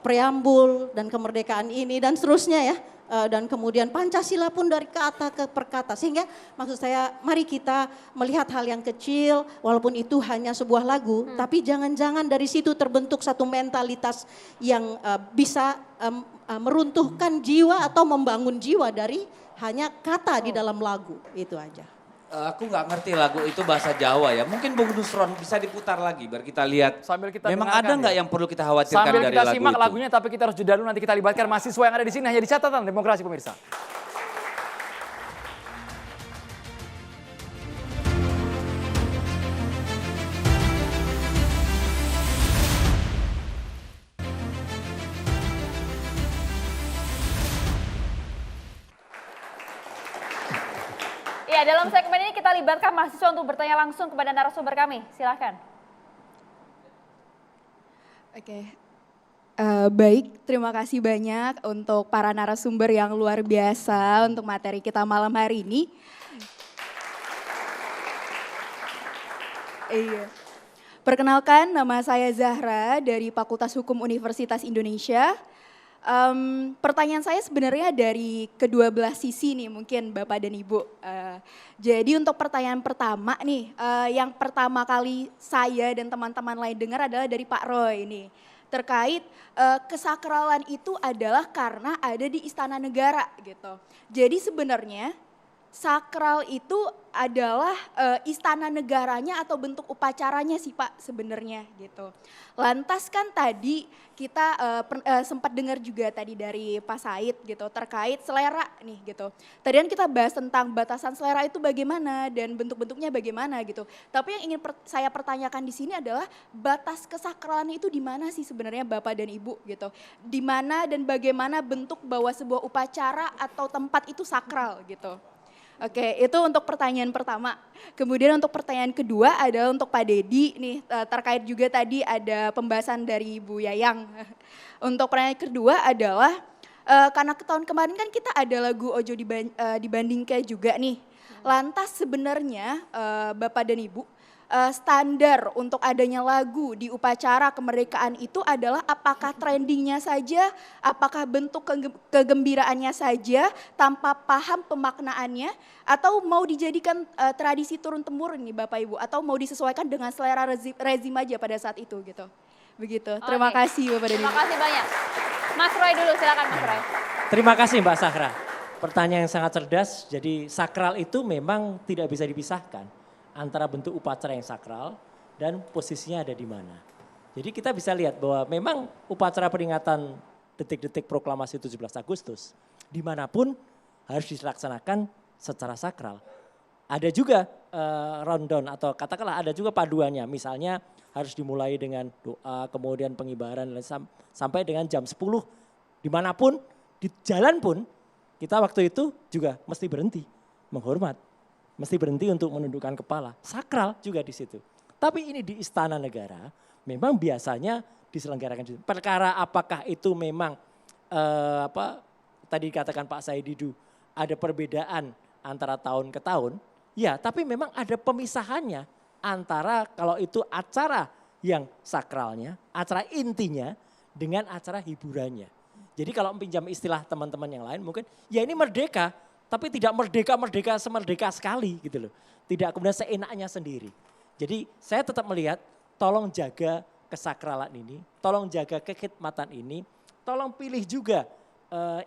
S8: preambul dan kemerdekaan ini dan seterusnya ya. Dan kemudian Pancasila pun dari kata ke perkata. Sehingga maksud saya mari kita melihat hal yang kecil walaupun itu hanya sebuah lagu. Tapi jangan-jangan dari situ terbentuk satu mentalitas yang bisa meruntuhkan jiwa atau membangun jiwa dari hanya kata di dalam lagu. Itu aja.
S5: Aku nggak ngerti lagu itu bahasa Jawa ya. Mungkin Bung Nusron bisa diputar lagi biar kita lihat.
S2: Sambil kita
S5: Memang
S2: dengarkan
S5: ada nggak
S2: ya.
S5: yang perlu kita khawatirkan
S2: Sambil
S5: dari
S2: kita
S5: lagu
S2: simak
S5: itu?
S2: lagunya, tapi kita harus jeda dulu, nanti kita libatkan mahasiswa yang ada di sini hanya di catatan demokrasi pemirsa.
S3: Ya, dalam segmen ini kita libatkan mahasiswa untuk bertanya langsung kepada narasumber kami. Silakan.
S9: Oke. Baik, terima kasih banyak untuk para narasumber yang luar biasa untuk materi kita malam hari ini. Iya. Perkenalkan, nama saya Zahra dari Fakultas Hukum Universitas Indonesia. Pertanyaan saya sebenarnya dari kedua belah sisi nih mungkin Bapak dan Ibu. Jadi untuk pertanyaan pertama nih, yang pertama kali saya dan teman-teman lain dengar adalah dari Pak Roy nih. Terkait kesakralan itu adalah karena ada di Istana Negara gitu. Jadi sebenarnya sakral itu adalah istana negaranya atau bentuk upacaranya sih Pak sebenarnya gitu. Lantas kan tadi kita sempat dengar juga tadi dari Pak Said gitu terkait selera nih gitu. Tadi kan kita bahas tentang batasan selera itu bagaimana dan bentuk-bentuknya bagaimana gitu. Tapi yang ingin saya pertanyakan di sini adalah batas kesakralan itu di mana sih sebenarnya Bapak dan Ibu gitu. Di mana dan bagaimana bentuk bahwa sebuah upacara atau tempat itu sakral gitu. Oke, itu untuk pertanyaan pertama. Kemudian untuk pertanyaan kedua adalah untuk Pak Deddy nih terkait juga tadi ada pembahasan dari Bu Yayang. Untuk pertanyaan kedua adalah karena tahun kemarin kan kita ada lagu Ojo Dibandingke juga nih. Lantas sebenarnya Bapak dan Ibu standar untuk adanya lagu di upacara kemerdekaan itu adalah apakah trendingnya saja, apakah bentuk kegembiraannya saja tanpa paham pemaknaannya, atau mau dijadikan tradisi turun-temurun nih Bapak Ibu, atau mau disesuaikan dengan selera rezim aja pada saat itu gitu. Begitu, terima kasih Bapak dan Ibu.
S3: Terima kasih banyak. Mas Roy dulu, silakan Mas Roy.
S4: Terima kasih Mbak Sahra. Pertanyaan yang sangat cerdas. Jadi sakral itu memang tidak bisa dipisahkan antara bentuk upacara yang sakral dan posisinya ada di mana. Jadi kita bisa lihat bahwa memang upacara peringatan detik-detik proklamasi 17 Agustus dimanapun harus dilaksanakan secara sakral. Ada juga rundown atau katakanlah ada juga paduannya. Misalnya harus dimulai dengan doa, kemudian pengibaran sampai dengan jam 10. Dimanapun, di jalan pun kita waktu itu juga mesti berhenti menghormat. Mesti berhenti untuk menundukkan kepala. Sakral juga di situ. Tapi ini di Istana Negara memang biasanya diselenggarakan. Perkara apakah itu memang tadi dikatakan Pak Said Didu ada perbedaan antara tahun ke tahun. Ya, tapi memang ada pemisahannya antara kalau itu acara yang sakralnya, acara intinya dengan acara hiburannya. Jadi kalau pinjam istilah teman-teman yang lain mungkin ya ini merdeka, tapi tidak merdeka semerdeka sekali gitu loh. Tidak kemudian seenaknya sendiri. Jadi saya tetap melihat tolong jaga kesakralan ini, tolong jaga kekhidmatan ini, tolong pilih juga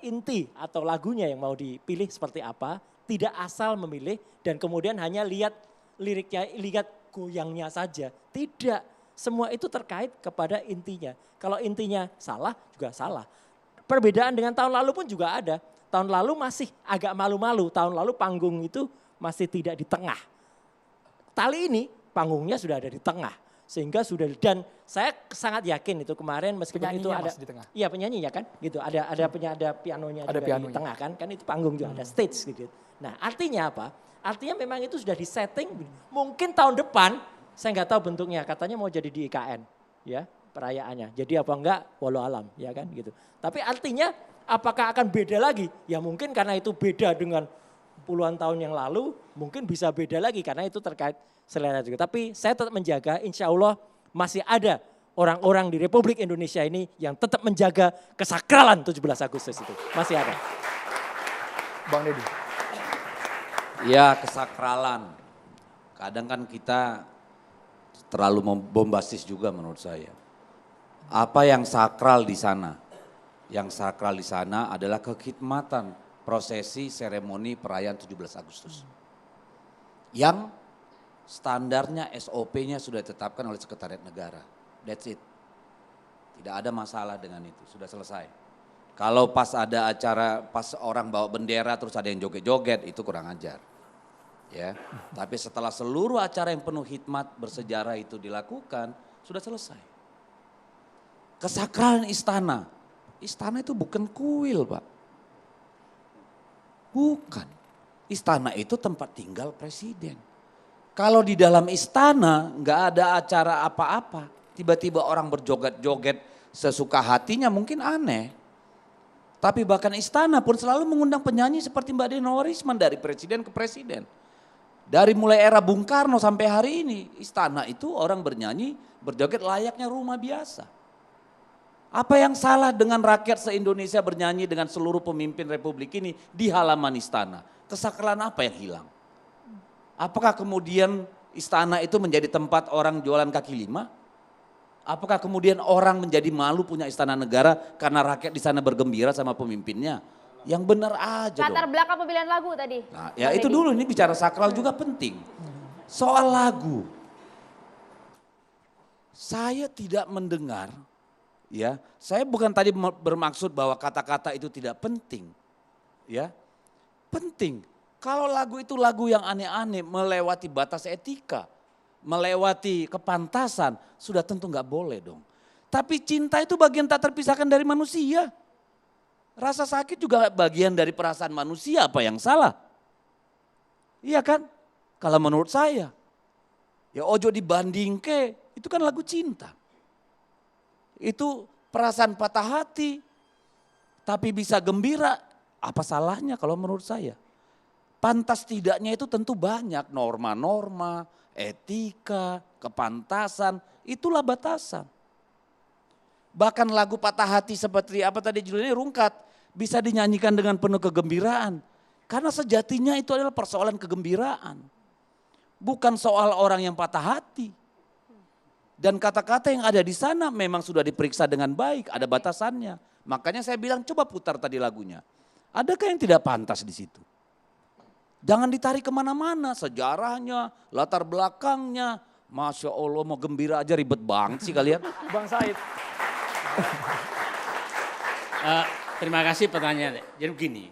S4: inti atau lagunya yang mau dipilih seperti apa, tidak asal memilih dan kemudian hanya lihat liriknya, lihat goyangnya saja. Tidak, semua itu terkait kepada intinya. Kalau intinya salah juga salah. Perbedaan dengan tahun lalu pun juga ada. Tahun lalu masih agak malu-malu, tahun lalu panggung itu masih tidak di tengah. Kali ini panggungnya sudah ada di tengah. Sehingga sudah, dan saya sangat yakin itu kemarin meskipun itu ada
S2: di tengah.
S4: Iya penyanyi ya kan, gitu. Ada pianonya
S2: Ada
S4: juga
S2: pianonya.
S4: di tengah kan itu panggung juga ada stage gitu. Nah artinya apa? Artinya memang itu sudah disetting. Mungkin tahun depan saya nggak tahu bentuknya. Katanya mau jadi di IKN, ya perayaannya. Jadi apa enggak? Walau alam, ya kan gitu. Tapi artinya apakah akan beda lagi? Ya mungkin karena itu beda dengan puluhan tahun yang lalu, mungkin bisa beda lagi karena itu terkait selera juga. Tapi saya tetap menjaga, insya Allah masih ada orang-orang di Republik Indonesia ini yang tetap menjaga kesakralan 17 Agustus itu. Masih ada.
S2: Bang Deddy.
S5: Ya kesakralan. Kadang kan kita terlalu bombastis juga menurut saya. Apa yang sakral di sana? Yang sakral di sana adalah kekhidmatan prosesi seremoni perayaan 17 Agustus. Yang standarnya SOP-nya sudah ditetapkan oleh Sekretariat Negara. That's it. Tidak ada masalah dengan itu, sudah selesai. Kalau pas ada acara, pas orang bawa bendera terus ada yang joget-joget, itu kurang ajar. Ya, tapi setelah seluruh acara yang penuh hikmat bersejarah itu dilakukan, sudah selesai. Kesakralan istana. Istana itu bukan kuil, Pak. Bukan. Istana itu tempat tinggal presiden. Kalau di dalam istana nggak ada acara apa-apa, tiba-tiba orang berjoget-joget sesuka hatinya mungkin aneh. Tapi bahkan istana pun selalu mengundang penyanyi seperti Mbak Dina Warisman dari presiden ke presiden. Dari mulai era Bung Karno sampai hari ini, istana itu orang bernyanyi, berjoget layaknya rumah biasa. Apa yang salah dengan rakyat se-Indonesia bernyanyi dengan seluruh pemimpin republik ini di halaman istana? Kesakralan apa yang hilang? Apakah kemudian istana itu menjadi tempat orang jualan kaki lima? Apakah kemudian orang menjadi malu punya istana negara karena rakyat di sana bergembira sama pemimpinnya? Yang benar aja dong.
S3: Latar belakang pemilihan lagu tadi.
S5: Nah, ya itu dulu, ini bicara sakral juga penting. Soal lagu. Saya tidak mendengar, ya. Saya bukan tadi bermaksud bahwa kata-kata itu tidak penting. Ya. Penting. Kalau lagu itu lagu yang aneh-aneh, melewati batas etika, melewati kepantasan, sudah tentu nggak boleh dong. Tapi cinta itu bagian tak terpisahkan dari manusia. Rasa sakit juga bagian dari perasaan manusia, apa yang salah? Iya kan? Kalau menurut saya, ya ojo dibanding ke, itu kan lagu cinta. Itu perasaan patah hati, tapi bisa gembira, apa salahnya kalau menurut saya? Pantas tidaknya itu tentu banyak norma-norma, etika, kepantasan, itulah batasan. Bahkan lagu patah hati seperti apa tadi judulnya Rungkat, bisa dinyanyikan dengan penuh kegembiraan. Karena sejatinya itu adalah persoalan kegembiraan. Bukan soal orang yang patah hati. Dan kata-kata yang ada di sana memang sudah diperiksa dengan baik, ada batasannya. Makanya saya bilang coba putar tadi lagunya. Adakah yang tidak pantas di situ? Jangan ditarik kemana-mana, sejarahnya, latar belakangnya. Masya Allah mau gembira aja ribet banget sih kalian.
S2: Bang Said.
S6: Terima kasih pertanyaannya. Jadi begini,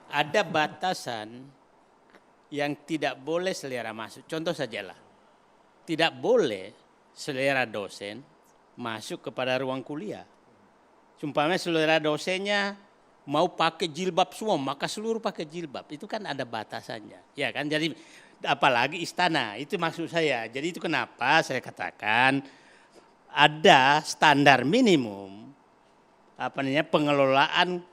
S6: ada batasan yang tidak boleh selera masuk. Contoh sajalah, tidak boleh selera dosen masuk kepada ruang kuliah. Sumpamanya selera dosennya mau pakai jilbab semua, maka seluruh pakai jilbab. Itu kan ada batasannya, ya kan? Jadi apalagi istana, itu maksud saya. Jadi itu kenapa saya katakan ada standar minimum pengelolaan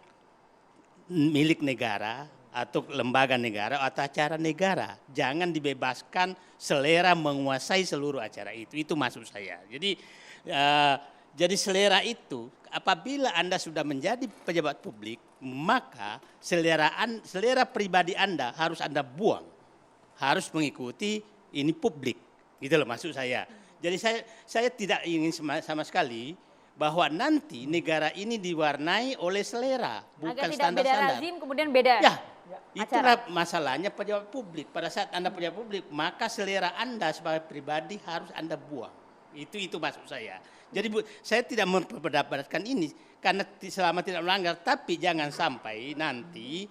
S6: milik negara atau lembaga negara atau acara negara. Jangan dibebaskan selera menguasai seluruh acara itu. Itu maksud saya. Jadi selera itu apabila Anda sudah menjadi pejabat publik, maka selera pribadi Anda harus Anda buang. Harus mengikuti ini publik. Gitu loh maksud saya. Jadi saya tidak ingin sama sekali bahwa nanti negara ini diwarnai oleh selera, bukan
S3: Agar tidak
S6: standar-standar.
S3: beda rezim kemudian beda.
S6: Ya, itulah masalahnya pejabat publik. Pada saat Anda pejabat publik, maka selera Anda sebagai pribadi harus Anda buang. Itu maksud saya. Jadi saya tidak memperdapatkan ini karena selama tidak melanggar, tapi jangan sampai nanti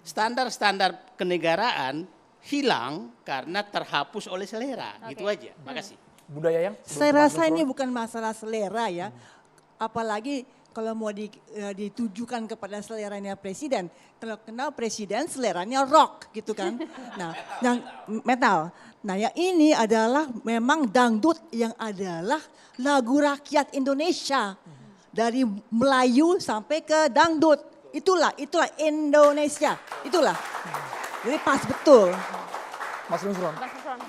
S6: standar-standar kenegaraan hilang karena terhapus oleh selera. Gitu aja. Makasih.
S2: Bunda Yayang.
S1: Saya rasa ini bukan masalah selera ya. Apalagi kalau mau ditujukan kepada seleranya presiden. Kalau kenal presiden seleranya rock gitu kan. Nah yang metal. Nah yang ini adalah memang dangdut yang adalah lagu rakyat Indonesia. Dari Melayu sampai ke dangdut. Itulah Indonesia. Itulah. Jadi pas betul.
S2: Mas Nusron.
S3: Mas Nusron.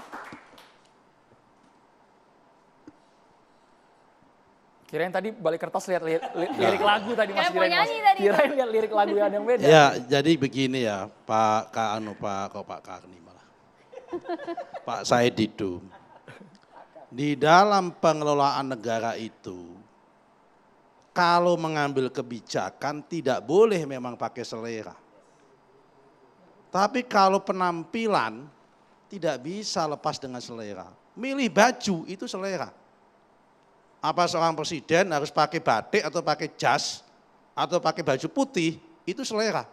S2: Kirain tadi balik kertas lihat lirik lagu tadi Mas.
S3: Kirain mau nyanyi tadi.
S2: Kirain lihat lirik lagu yang beda.
S7: Ya, jadi begini ya, Pak Karni malah. Pak Said Didu. Di dalam pengelolaan negara itu, kalau mengambil kebijakan tidak boleh memang pakai selera. Tapi kalau penampilan tidak bisa lepas dengan selera. Milih baju itu selera. Apa seorang presiden harus pakai batik atau pakai jas atau pakai baju putih, itu selera.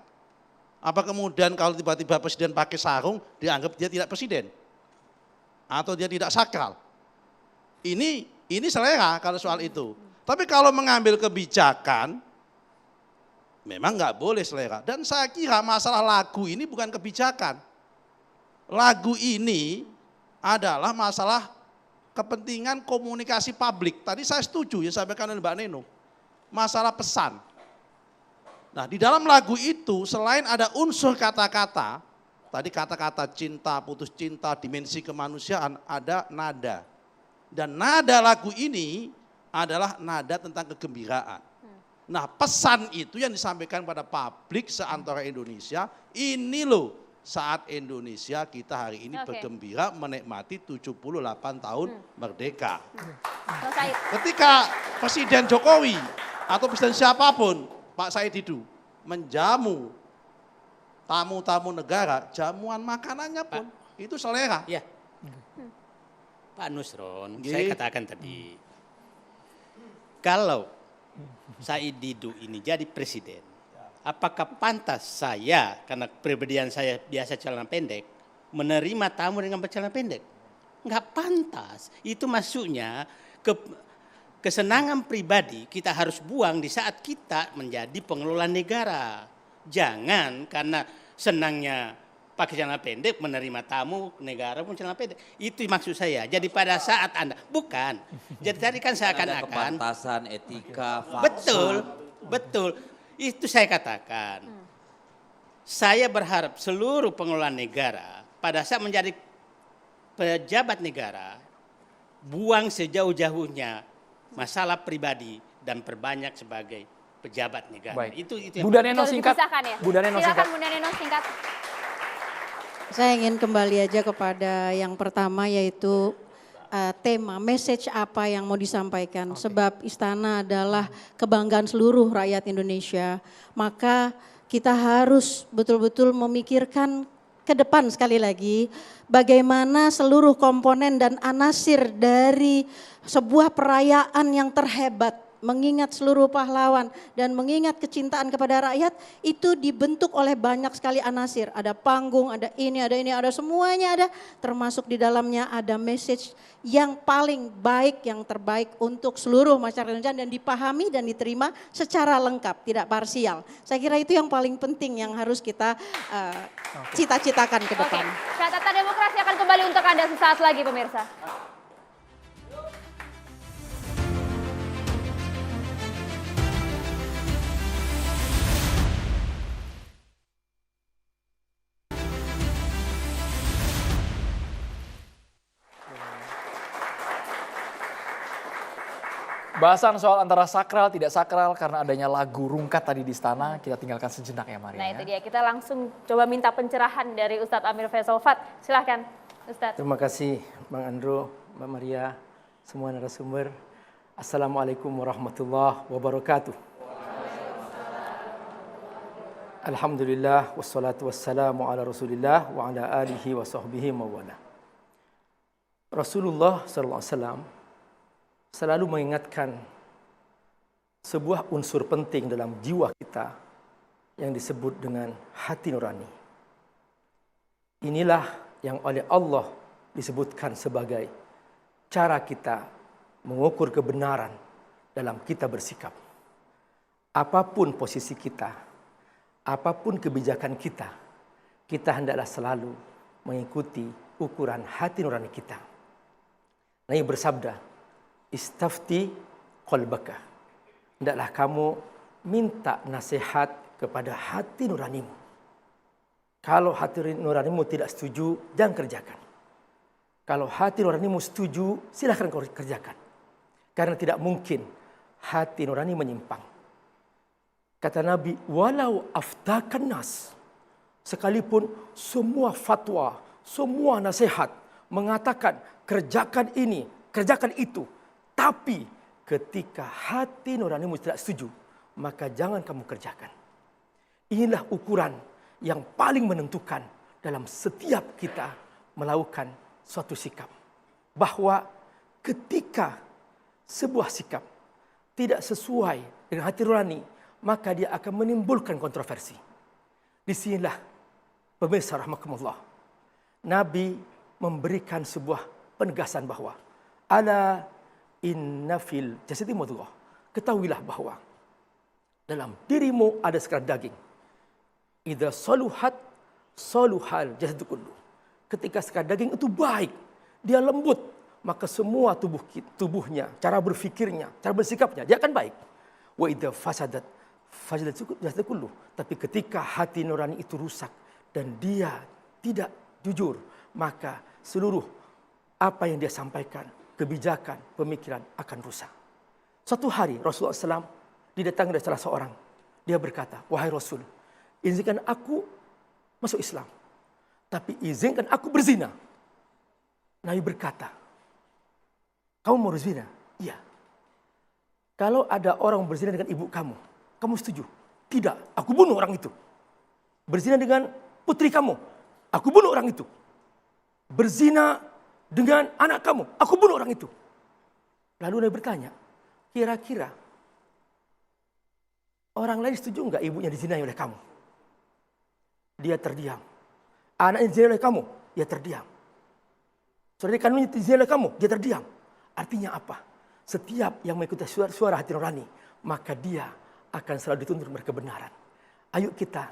S7: Apa kemudian kalau tiba-tiba presiden pakai sarung dianggap dia tidak presiden? Atau dia tidak sakral? Ini selera kalau soal itu. Tapi kalau mengambil kebijakan, memang nggak boleh selera. Dan saya kira masalah lagu ini bukan kebijakan. Lagu ini adalah masalah kepentingan komunikasi publik. Tadi saya setuju yang disampaikan oleh Mbak Neno. Masalah pesan. Nah di dalam lagu itu selain ada unsur kata-kata, tadi kata-kata cinta, putus cinta, dimensi kemanusiaan, ada nada. Dan nada lagu ini adalah nada tentang kegembiraan. Nah pesan itu yang disampaikan pada publik seantara Indonesia, ini loh saat Indonesia kita hari ini bergembira menikmati 78 tahun merdeka. Ketika Presiden Jokowi atau Presiden siapapun, Pak Said Didu, menjamu tamu-tamu negara, jamuan makanannya pun itu selera.
S6: Ya. Pak Nusron, saya katakan tadi, kalau Said Didu ini jadi presiden, apakah pantas saya, karena kepribadian saya biasa celana pendek, menerima tamu dengan bercelana pendek? Enggak pantas. Itu maksudnya kesenangan pribadi kita harus buang di saat kita menjadi pengelola negara. Jangan karena senangnya pakai celana pendek menerima tamu negara pun celana pendek. Itu maksud saya. Jadi pada saat Anda, bukan. Jadi tadi kan seakan-akan.
S5: Kepantasan, etika, fakta.
S6: Betul. Itu saya katakan. Saya berharap seluruh pengelola negara pada saat menjadi pejabat negara, buang sejauh-jauhnya masalah pribadi dan perbanyak sebagai pejabat negara.
S2: Baik.
S6: Itu
S2: Bunda Neno
S3: Harus
S2: singkat.
S3: dipisahkan ya?
S2: Bunda Neno
S3: Silakan
S2: singkat.
S3: Bunda Neno singkat.
S8: Saya ingin kembali aja kepada yang pertama yaitu tema, message apa yang mau disampaikan. Sebab istana adalah kebanggaan seluruh rakyat Indonesia. Maka kita harus betul-betul memikirkan ke depan sekali lagi bagaimana seluruh komponen dan anasir dari sebuah perayaan yang terhebat, mengingat seluruh pahlawan dan mengingat kecintaan kepada rakyat itu dibentuk oleh banyak sekali anasir. Ada panggung, ada ini, ada semuanya ada, termasuk di dalamnya ada message yang paling baik, yang terbaik untuk seluruh masyarakat Indonesia dan dipahami dan diterima secara lengkap, tidak parsial. Saya kira itu yang paling penting yang harus kita cita-citakan ke depan.
S3: Catatan Demokrasi akan kembali untuk Anda sesaat lagi pemirsa.
S2: Bahasan soal antara sakral tidak sakral karena adanya lagu rungkat tadi di istana, kita tinggalkan sejenak ya Maria.
S3: Nah itu dia, kita langsung coba minta pencerahan dari Ustadz Amir Faisal Fat. Silahkan Ustadz.
S10: Terima kasih Bang Andro, Mbak Maria, semua narasumber. Assalamualaikum warahmatullahi wabarakatuh. Alhamdulillah wassalatu wassalamu ala Rasulillah wa ala alihi wa sahbihi mawala. Rasulullah SAW selalu mengingatkan sebuah unsur penting dalam jiwa kita yang disebut dengan hati nurani. Inilah yang oleh Allah disebutkan sebagai cara kita mengukur kebenaran dalam kita bersikap. Apapun posisi kita, apapun kebijakan kita, kita hendaklah selalu mengikuti ukuran hati nurani kita. Nabi bersabda, Istafti qalbaka. Hendaklah kamu minta nasihat kepada hati nuranimu. Kalau hati nuranimu tidak setuju, jangan kerjakan. Kalau hati nuranimu setuju, silahkan kau kerjakan. Karena tidak mungkin hati nurani menyimpang. Kata Nabi, walau aftakan nas. Sekalipun semua fatwa, semua nasihat mengatakan kerjakan ini, kerjakan itu. Tapi ketika hati nuranimu tidak setuju, maka jangan kamu kerjakan. Inilah ukuran yang paling menentukan dalam setiap kita melakukan suatu sikap. Bahwa ketika sebuah sikap tidak sesuai dengan hati nurani, maka dia akan menimbulkan kontroversi. Disinilah pemirsa rahmatullah, Nabi memberikan sebuah penegasan bahwa ala inna fil jasadi mudghah. Ketahuilah bahwa dalam dirimu ada sekerat daging. Idza saluhat saluhal jasadu kullu. Ketika sekerat daging itu baik, dia lembut, maka semua tubuhnya, cara berfikirnya, cara bersikapnya dia akan baik. Wa idza fasadat fasadat jasadu kullu. Tapi ketika hati nurani itu rusak dan dia tidak jujur, maka seluruh apa yang dia sampaikan, kebijakan, pemikiran akan rusak. Suatu hari Rasulullah SAW didatangi dari salah seorang. Dia berkata, wahai Rasul, izinkan aku masuk Islam. Tapi izinkan aku berzina. Nabi berkata, kamu mau berzina? Iya. Kalau ada orang berzina dengan ibu kamu, kamu setuju? Tidak, aku bunuh orang itu. Berzina dengan putri kamu, aku bunuh orang itu. Berzina dengan anak kamu, aku bunuh orang itu. Lalu Nabi bertanya, kira-kira orang lain setuju enggak ibunya dizinai oleh kamu? Dia terdiam. Anaknya dizinai oleh kamu, dia terdiam. Saudara kandungnya dizinai oleh kamu, dia terdiam. Artinya apa? Setiap yang mengikuti suara hati nurani, maka dia akan selalu dituntut berkebenaran. Ayo kita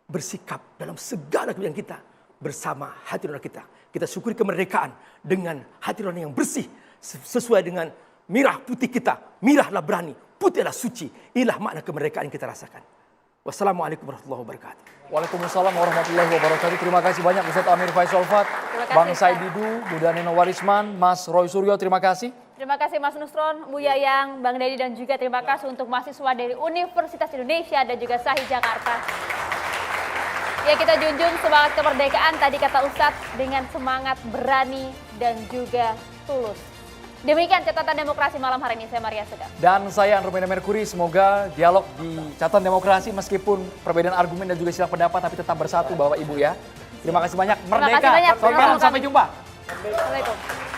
S10: bersikap dalam segala kebijakan kita bersama hati nurani kita. Kita syukuri kemerdekaan dengan hati nurani yang bersih sesuai dengan mirah putih kita. Mirahlah berani, putihlah suci. Inilah makna kemerdekaan yang kita rasakan. Wassalamualaikum warahmatullahi wabarakatuh.
S2: Waalaikumsalam warahmatullahi wabarakatuh. Terima kasih banyak Ustadz Amir Faisal Fat, Bang Said Didu, Bunda Neno Warisman, Mas Roy Suryo, terima kasih.
S3: Terima kasih Mas Nusron, Bu Yayang, Bang Dedi dan juga terima kasih untuk mahasiswa dari Universitas Indonesia dan juga SAHI Jakarta. Ya, kita junjung semangat kemerdekaan tadi kata Ustadz dengan semangat berani dan juga tulus. Demikian catatan demokrasi malam hari ini. Saya Maria Segaf.
S2: Dan saya Andromeda Mercury, semoga dialog di catatan demokrasi meskipun perbedaan argumen dan juga silang pendapat tapi tetap bersatu Bapak Ibu ya. Terima kasih banyak. Merdeka.
S3: banyak.
S2: Selamat malam, sampai jumpa.
S3: Assalamualaikum.